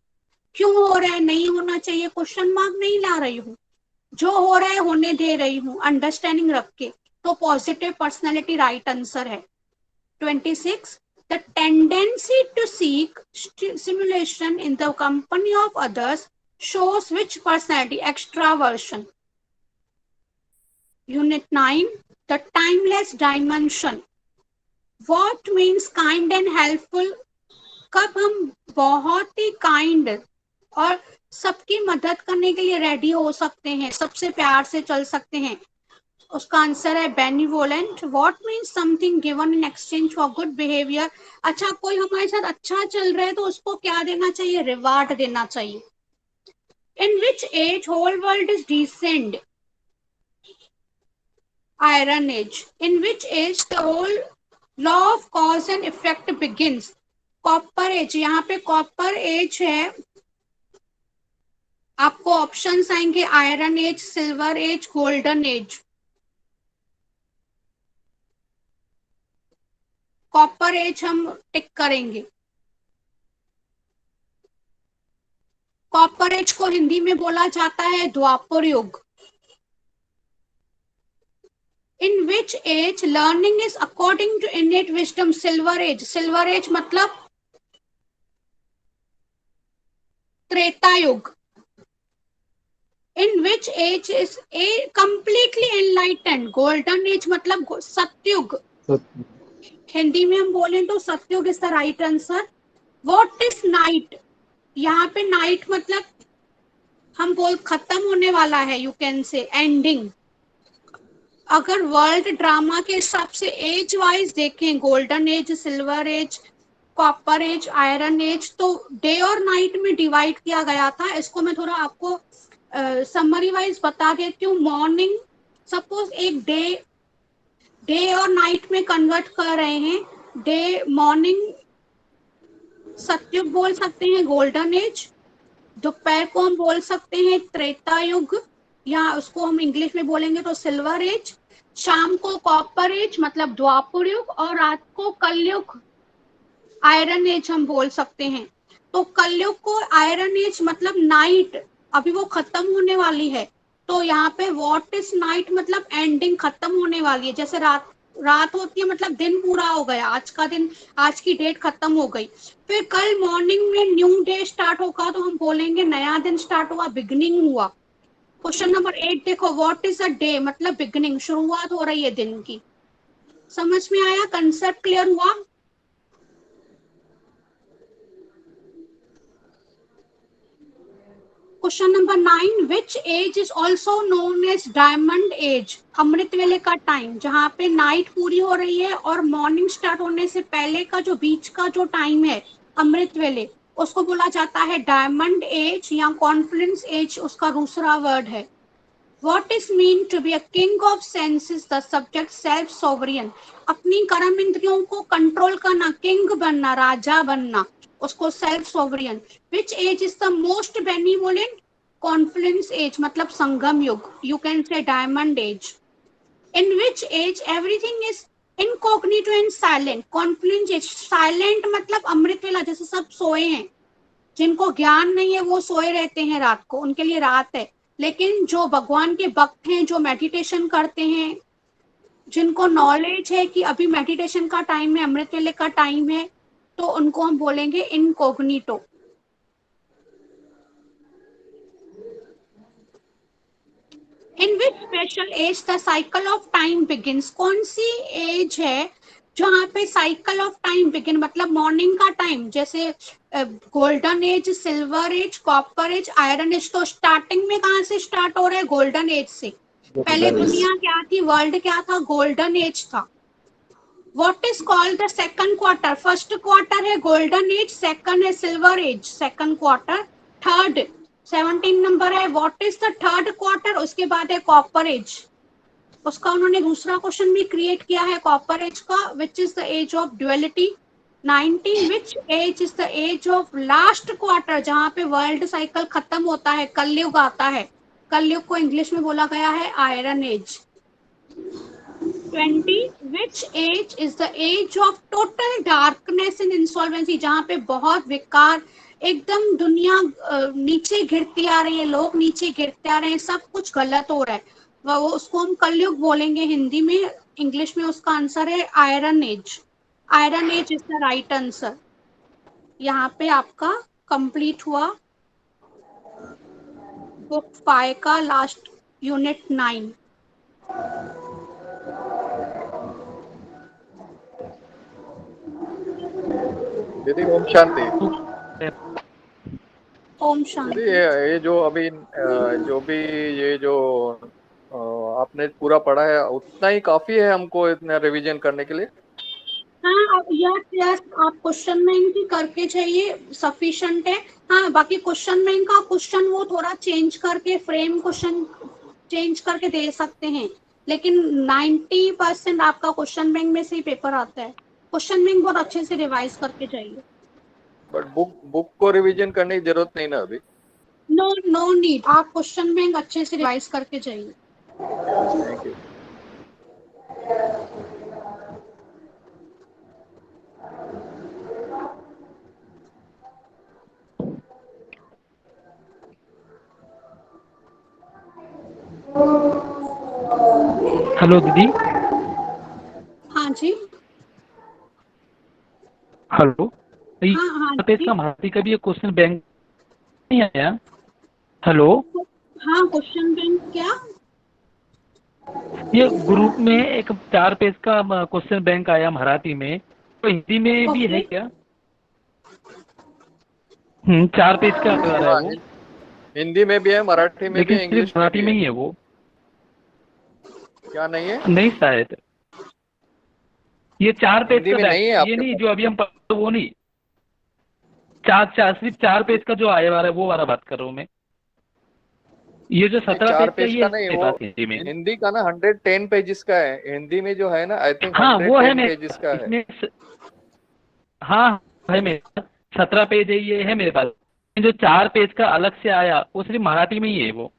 क्यों हो रहा है, नहीं होना चाहिए, क्वेश्चन मार्क नहीं ला रही हूँ, जो हो रहा है होने दे रही हूँ, अंडरस्टैंडिंग रख के, तो पॉजिटिव पर्सनैलिटी राइट आंसर है। 26, the tendency to seek stimulation in the company of others shows which personality? Extraversion. Unit 9, the timeless dimension. What means kind and helpful? कब हम बहुत ही काइंड और सबकी मदद करने के लिए रेडी हो सकते हैं, सबसे प्यार से चल सकते हैं, उसका आंसर है benevolent. What means something given in exchange for good behaviour? अच्छा, कोई हमारे साथ अच्छा चल रहा है तो उसको क्या देना चाहिए? रिवार्ड देना चाहिए। In which age whole world is descend? Iron age. In which age the whole law of cause and effect begins? Copper age. यहाँ पे कॉपर एज है, आपको ऑप्शंस आएंगे iron age, silver age, golden age. Copper age हम tick करेंगे। Copper age को हिंदी में बोला जाता है Dwapar Yuga. In which age learning is according to innate wisdom? Silver age. Silver age मतलब Treta Yuga. In which age is a completely enlightened? Golden age मतलब सतयुग। हिंदी में हम बोलें तो Satyug is the right answer. What is night? यहाँ पे नाइट मतलब हम बोल खत्म होने वाला है, यू कैन से एंडिंग। अगर वर्ल्ड ड्रामा के हिसाब से एज वाइज देखें, golden age, silver age, copper age, iron age, तो डे और नाइट में डिवाइड किया गया था। इसको मैं थोड़ा आपको समरी वाइज बता देती हूँ। मॉर्निंग, सपोज एक डे और नाइट में कन्वर्ट कर रहे हैं। डे मॉर्निंग सतयुग बोल सकते हैं, गोल्डन एज। दोपहर को हम बोल सकते हैं त्रेता युग, या उसको हम इंग्लिश में बोलेंगे तो सिल्वर एज। शाम को कॉपर एज मतलब द्वापर युग, और रात को कलयुग, आयरन एज हम बोल सकते हैं। तो कलयुग को आयरन एज मतलब नाइट, अभी वो खत्म होने वाली है। तो यहाँ पे व्हाट इज नाइट मतलब एंडिंग, खत्म होने वाली है। जैसे रात होती है मतलब दिन पूरा हो गया, आज का दिन, आज की डेट खत्म हो गई। फिर कल मॉर्निंग में न्यू डे स्टार्ट होगा तो हम बोलेंगे नया दिन स्टार्ट हुआ, बिगनिंग हुआ। क्वेश्चन नंबर 8 देखो, व्हाट इज अ डे मतलब बिगनिंग, शुरुआत हो रही है दिन की। समझ में आया? कंसेप्ट क्लियर हुआ? Question number 9, which age is also known as diamond age? Amrit Vele का टाइम, जहाँ पे नाइट पूरी हो रही है और मॉर्निंग स्टार्ट होने से पहले का जो बीच का जो टाइम है, अमृत वेले, उसको बोला जाता है डायमंड एज या कॉन्फिडेंस एज, उसका दूसरा वर्ड है। What is mean to be a king of senses? The subject self sovereign, अपनी कर्म इंद्रियों को कंट्रोल करना, किंग बनना, राजा बनना, उसको self sovereign. Which age is the most benevolent? Confluence age मतलब संगम युग, you can say diamond age. In which age everything is incognito and silent? Confluence age. Silent मतलब अमृत वेला, जैसे सब सोए हैं, जिनको ज्ञान नहीं है वो सोए रहते हैं रात को, उनके लिए रात है। लेकिन जो भगवान के भक्त हैं, जो मेडिटेशन करते हैं, जिनको नॉलेज है कि अभी मेडिटेशन का टाइम है, अमृत वेले का टाइम है, तो उनको हम बोलेंगे incognito. In which special age the cycle of time begins? कौन सी एज है जहाँ पे साइकिल ऑफ टाइम बिगिन मतलब मॉर्निंग का टाइम, जैसे golden age, silver age, copper age, iron age. तो स्टार्टिंग में कहाँ से स्टार्ट हो रहा है? गोल्डन एज से। पहले दुनिया क्या थी, वर्ल्ड क्या था? गोल्डन एज था। What is called the second quarter? First quarter है गोल्डन एज, सेकंड है silver age, second quarter. Third 17 नंबर है, what is the third quarter? उसके बाद है कॉपर एज, उसका उन्होंने दूसरा क्वेश्चन भी क्रिएट किया है कॉपर एज का। Which is the age of duality? 19, which age is the age of last quarter, जहाँ पे वर्ल्ड साइकिल खत्म होता है, कलयुग आता है। कलयुग को इंग्लिश में बोला गया है iron age. 20, which age is the age of total darkness and insolvency, जहाँ पे बहुत विकार, एकदम दुनिया नीचे गिरती आ रही है, लोग नीचे गिरते आ रहे हैं, सब कुछ गलत हो रहा है, वो उसको हम कलयुग बोलेंगे हिंदी में। इंग्लिश में उसका आंसर है iron age. Iron age is the right answer. यहाँ पे आपका कंप्लीट हुआ बुक 5 का लास्ट यूनिट 9। दीदी ओम शांति। ओम दीदी शांति। ये जो अभी जो भी ये जो आपने पूरा पढ़ा है उतना ही काफी है हमको इतना रिवीजन करने के लिए? हाँ यस यस, आप क्वेश्चन बैंक ही करके चाहिए, सफिशिएंट है। हाँ बाकी क्वेश्चन बैंक का क्वेश्चन वो थोड़ा चेंज करके फ्रेम क्वेश्चन चेंज करके दे सकते हैं, लेकिन 90% आपका क्वेश्चन बैंक में से ही पेपर आता है। क्वेश्चन बैंक बहुत अच्छे से रिवाइज करके चाहिए। बट बुक को रिवीजन करने की जरूरत नहीं ना अभी? नो नो नीड, आप क्वेश्चन बैंक अच्छे से रिवाइज करके चाहिए। Okay, thank you. हेलो दीदी। हाँ जी। हेलो। हाँ हाँ पे जी। इसका महारती का भी एक क्वेश्चन बैंक नहीं आया। हेलो। हाँ क्वेश्चन बैंक क्या? ये ग्रुप में एक 4 पेज का क्वेश्चन बैंक आया मराठी में, तो हिंदी में भी ओके। है क्या? 4 पेज का आ रहा है हाँ, वो, हिंदी में भी है, मराठी में भी लेकिन है, सिर्फ इंग्लिश में मराठी भी में है। ही है वो। क्या नहीं है? नहीं शायद ये 4 पेज हिंदी का में बैक, नहीं है ये आपके नहीं पास? जो अभी हम वो नहीं, सिर्फ 4 पेज का जो आया वाला है वो वाला बात कर रहा हूँ मैं। ये जो नहीं, 17 4 पेज का पेज ये का है नहीं, मेरे वो पास हिंदी में। हिंदी का ना 110 पेजेस का है। हिंदी में जो है ना आई थिंक हाँ वो है 110 मेरे पेजेस का है। इसमें हाँ है मेरे पास, 17 पेज है, ये है मेरे पास। जो 4 पेज का अलग से आया वो सिर्फ मराठी में ही है वो।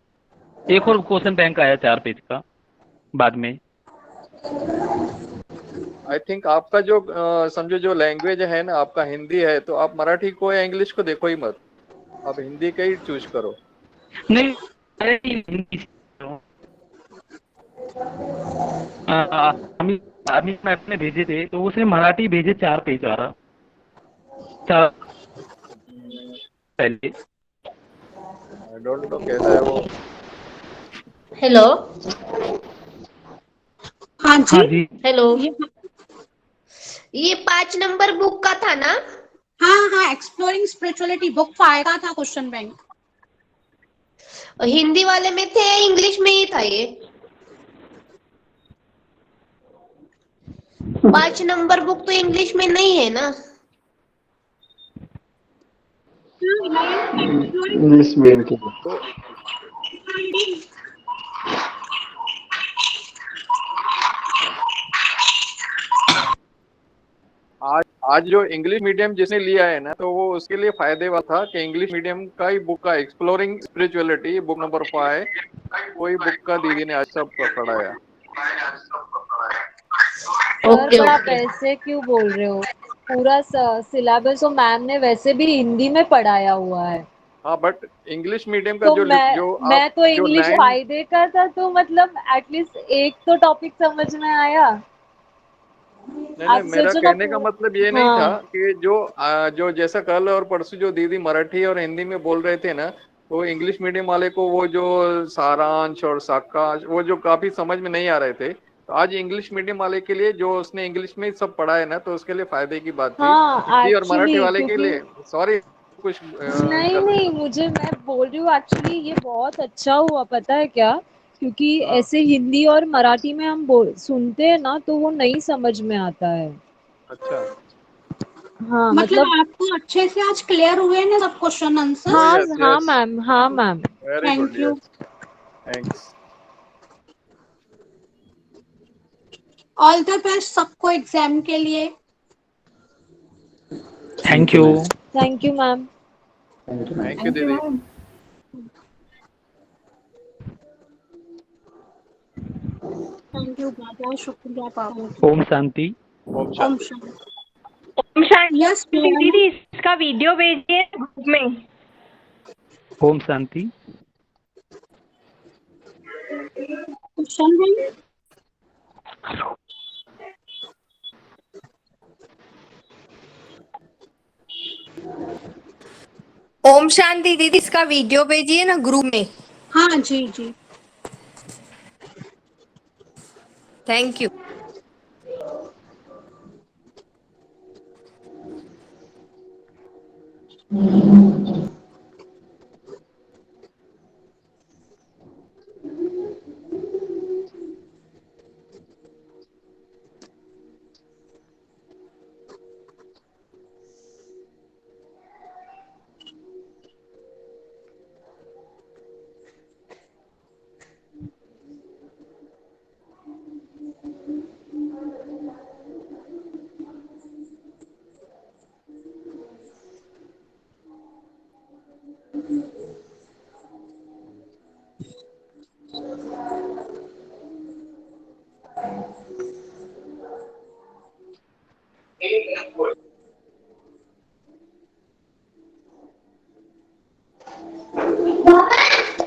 एक और क्वेश्चन बैंक आया 4 पेज का बाद में। आई थिंक आपका जो समझो जो लैंग्वेज है ना आपका हिंदी है, तो आप मराठी को या इंग्लिश को देखो ही मत, आप हिंदी का ही चूज करो। नहीं अरे हिंदी से अमित अमित मैम ने भेजे थे तो उसने मराठी भेजे 4 पेज आ रहा 4 पहले। आई डोंट नो कैसा है वो। हेलो। हाँ जी। हाँ जी। हेलो। ये ये 5 नंबर बुक का था ना? हाँ हाँ, एक्सप्लोरिंग स्पिरिचुअलिटी बुक 5 का था क्वेश्चन बैंक। हिंदी वाले में थे या इंग्लिश में ही था ये? 5 नंबर बुक तो इंग्लिश में नहीं है ना? एक्सप्लोरिंग इंग्लिश मीडियम के लिए। तो आज जो इंग्लिश मीडियम जिसने लिया है ना, तो वो उसके लिए फायदे वाला था कि इंग्लिश मीडियम का ही बुक का एक्सप्लोरिंग स्पिरिचुअलिटी बुक नंबर 5 कोई बुक का दीदी ने आज सब पढ़ाया। सर ओके पर आप ओके। ऐसे क्यों बोल रहे हो? पूरा सिलेबस तो मैम ने वैसे भी हिंदी में पढ़ाया हुआ है। हाँ बट इंग्लिश मीडियम का तो जो आप मैं तो जो इंग्लिश लाइन, फायदे का था, तो मतलब एटलीस्ट एक तो टॉपिक समझ में आया। नहीं नहीं, आप मेरा सोचो ना कहने का मतलब ये नहीं था हाँ कि जो जैसा कल और परसों जो दीदी मराठी और हिंदी में बोल रहे थे ना, वो इंग्लिश मीडियम वाले को वो जो सारांश और साकांश वो जो काफी समझ में नहीं आ रहे थे, तो आज इंग्लिश मीडियम वाले के लिए जो उसने इंग्लिश में सब पढ़ा है ना, तो उसके लिए फायदे की बात थी। हाँ हिंदी और मराठी एक्चुअली वाले के क्योंकि लिए सॉरी कुछ नहीं नहीं, मुझे मैं बोल रही हूँ एक्चुअली ये बहुत अच्छा हुआ, पता है क्या? क्योंकि हाँ, ऐसे हिंदी और मराठी में हम सुनते हैं ना तो वो नहीं समझ में आता है। अच्छा। हाँ मतलब मतलब आपको अच्छे से आज क्लियर हुए ना सब क्वेश्चन आंसर? ओ हाँ यस हाँ यस, मैम, हाँ ma'am. Very good, thank you. Yes, thanks. All the best सबको एग्जाम के लिए। Thank you. Thank you ma'am. Thank you ma'am. Thank you thank you दीदी। मैम। थैंक यू, बहुत बहुत शुक्रिया पापा। ओम शांति। ओम ओम शांति। शांति। ओम यस शांति दीदी, इसका वीडियो भेजिए ग्रुप में। ओम शांति। Question bank. ओम शांति दीदी, इसका वीडियो भेजिए ना ग्रुप में। हाँ जी जी। Thank you.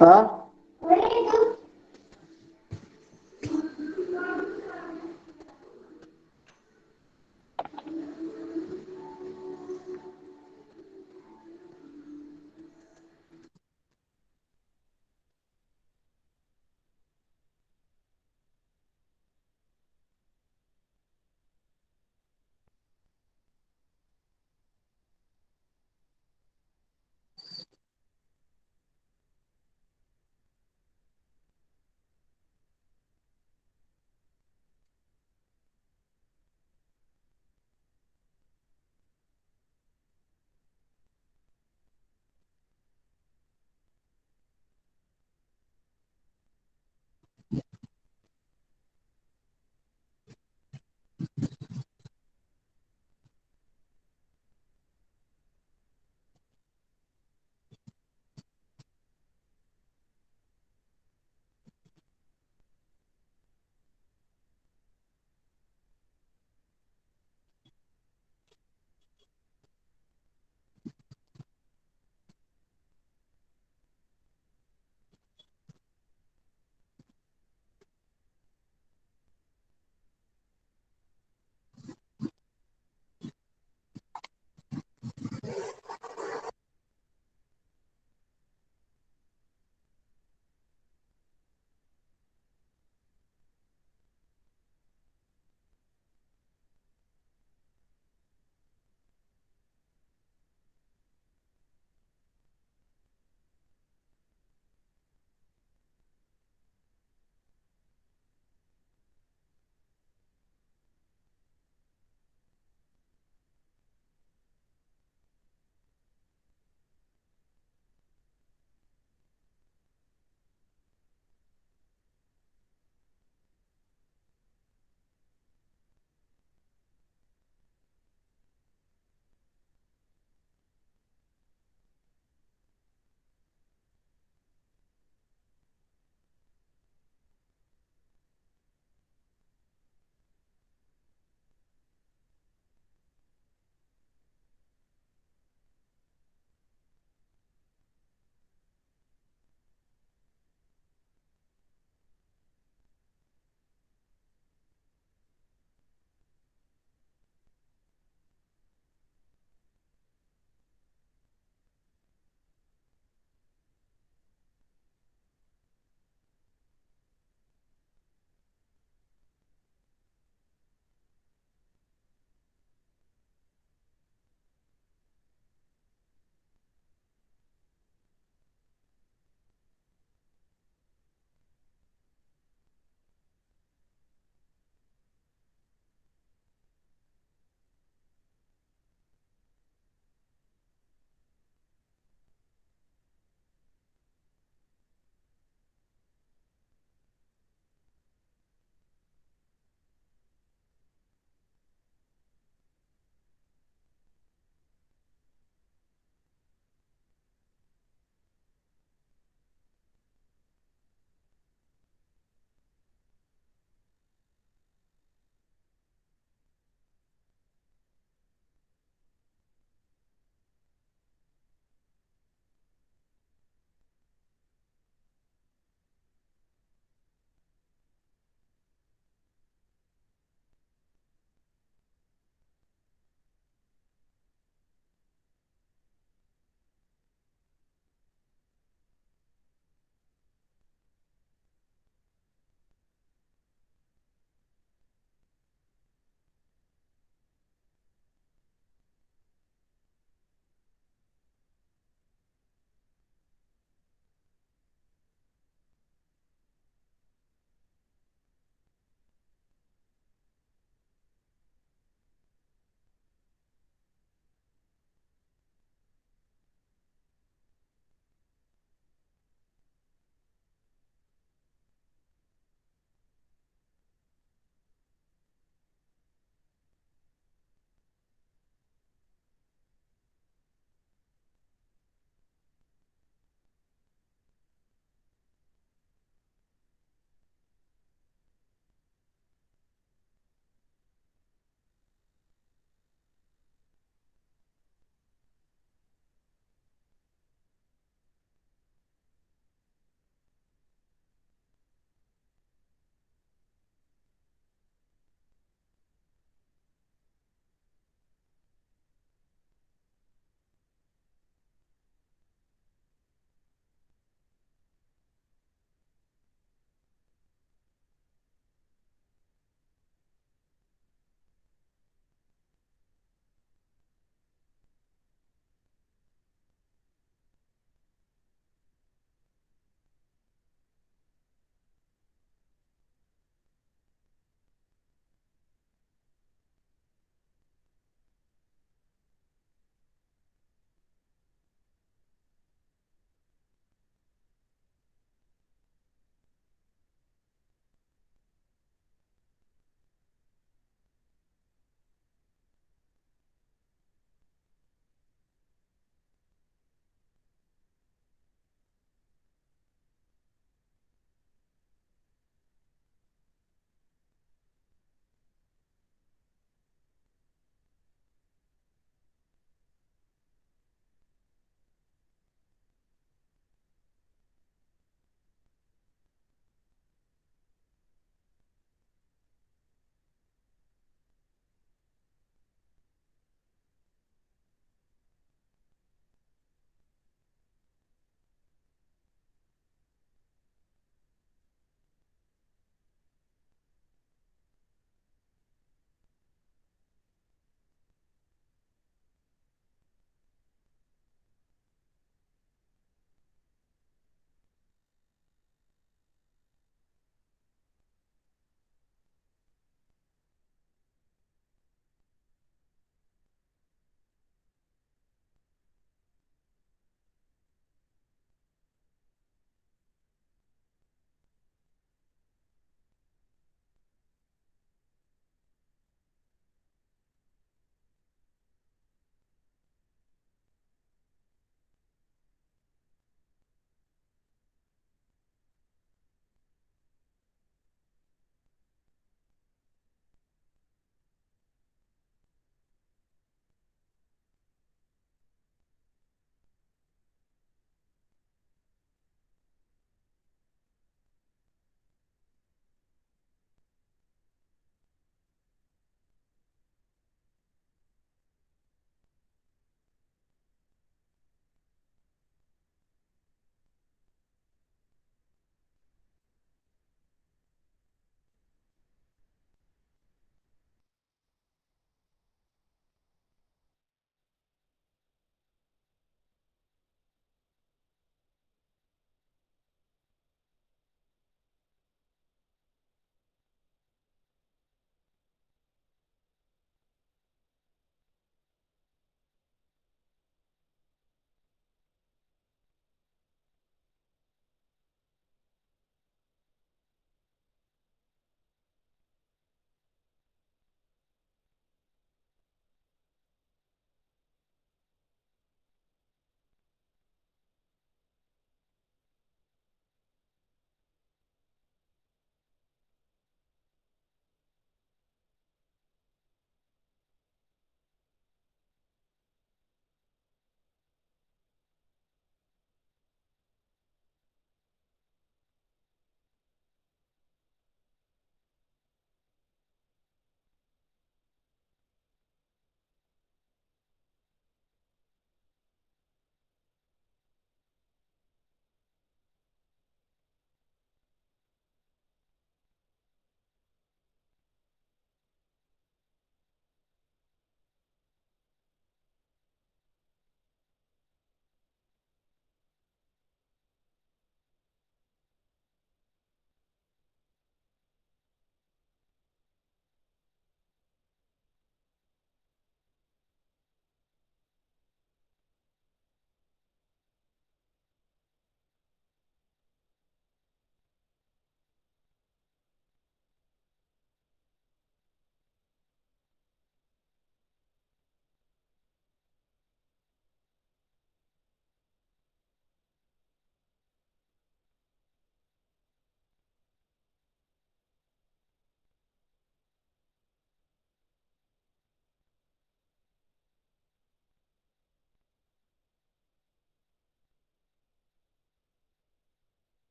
हाँ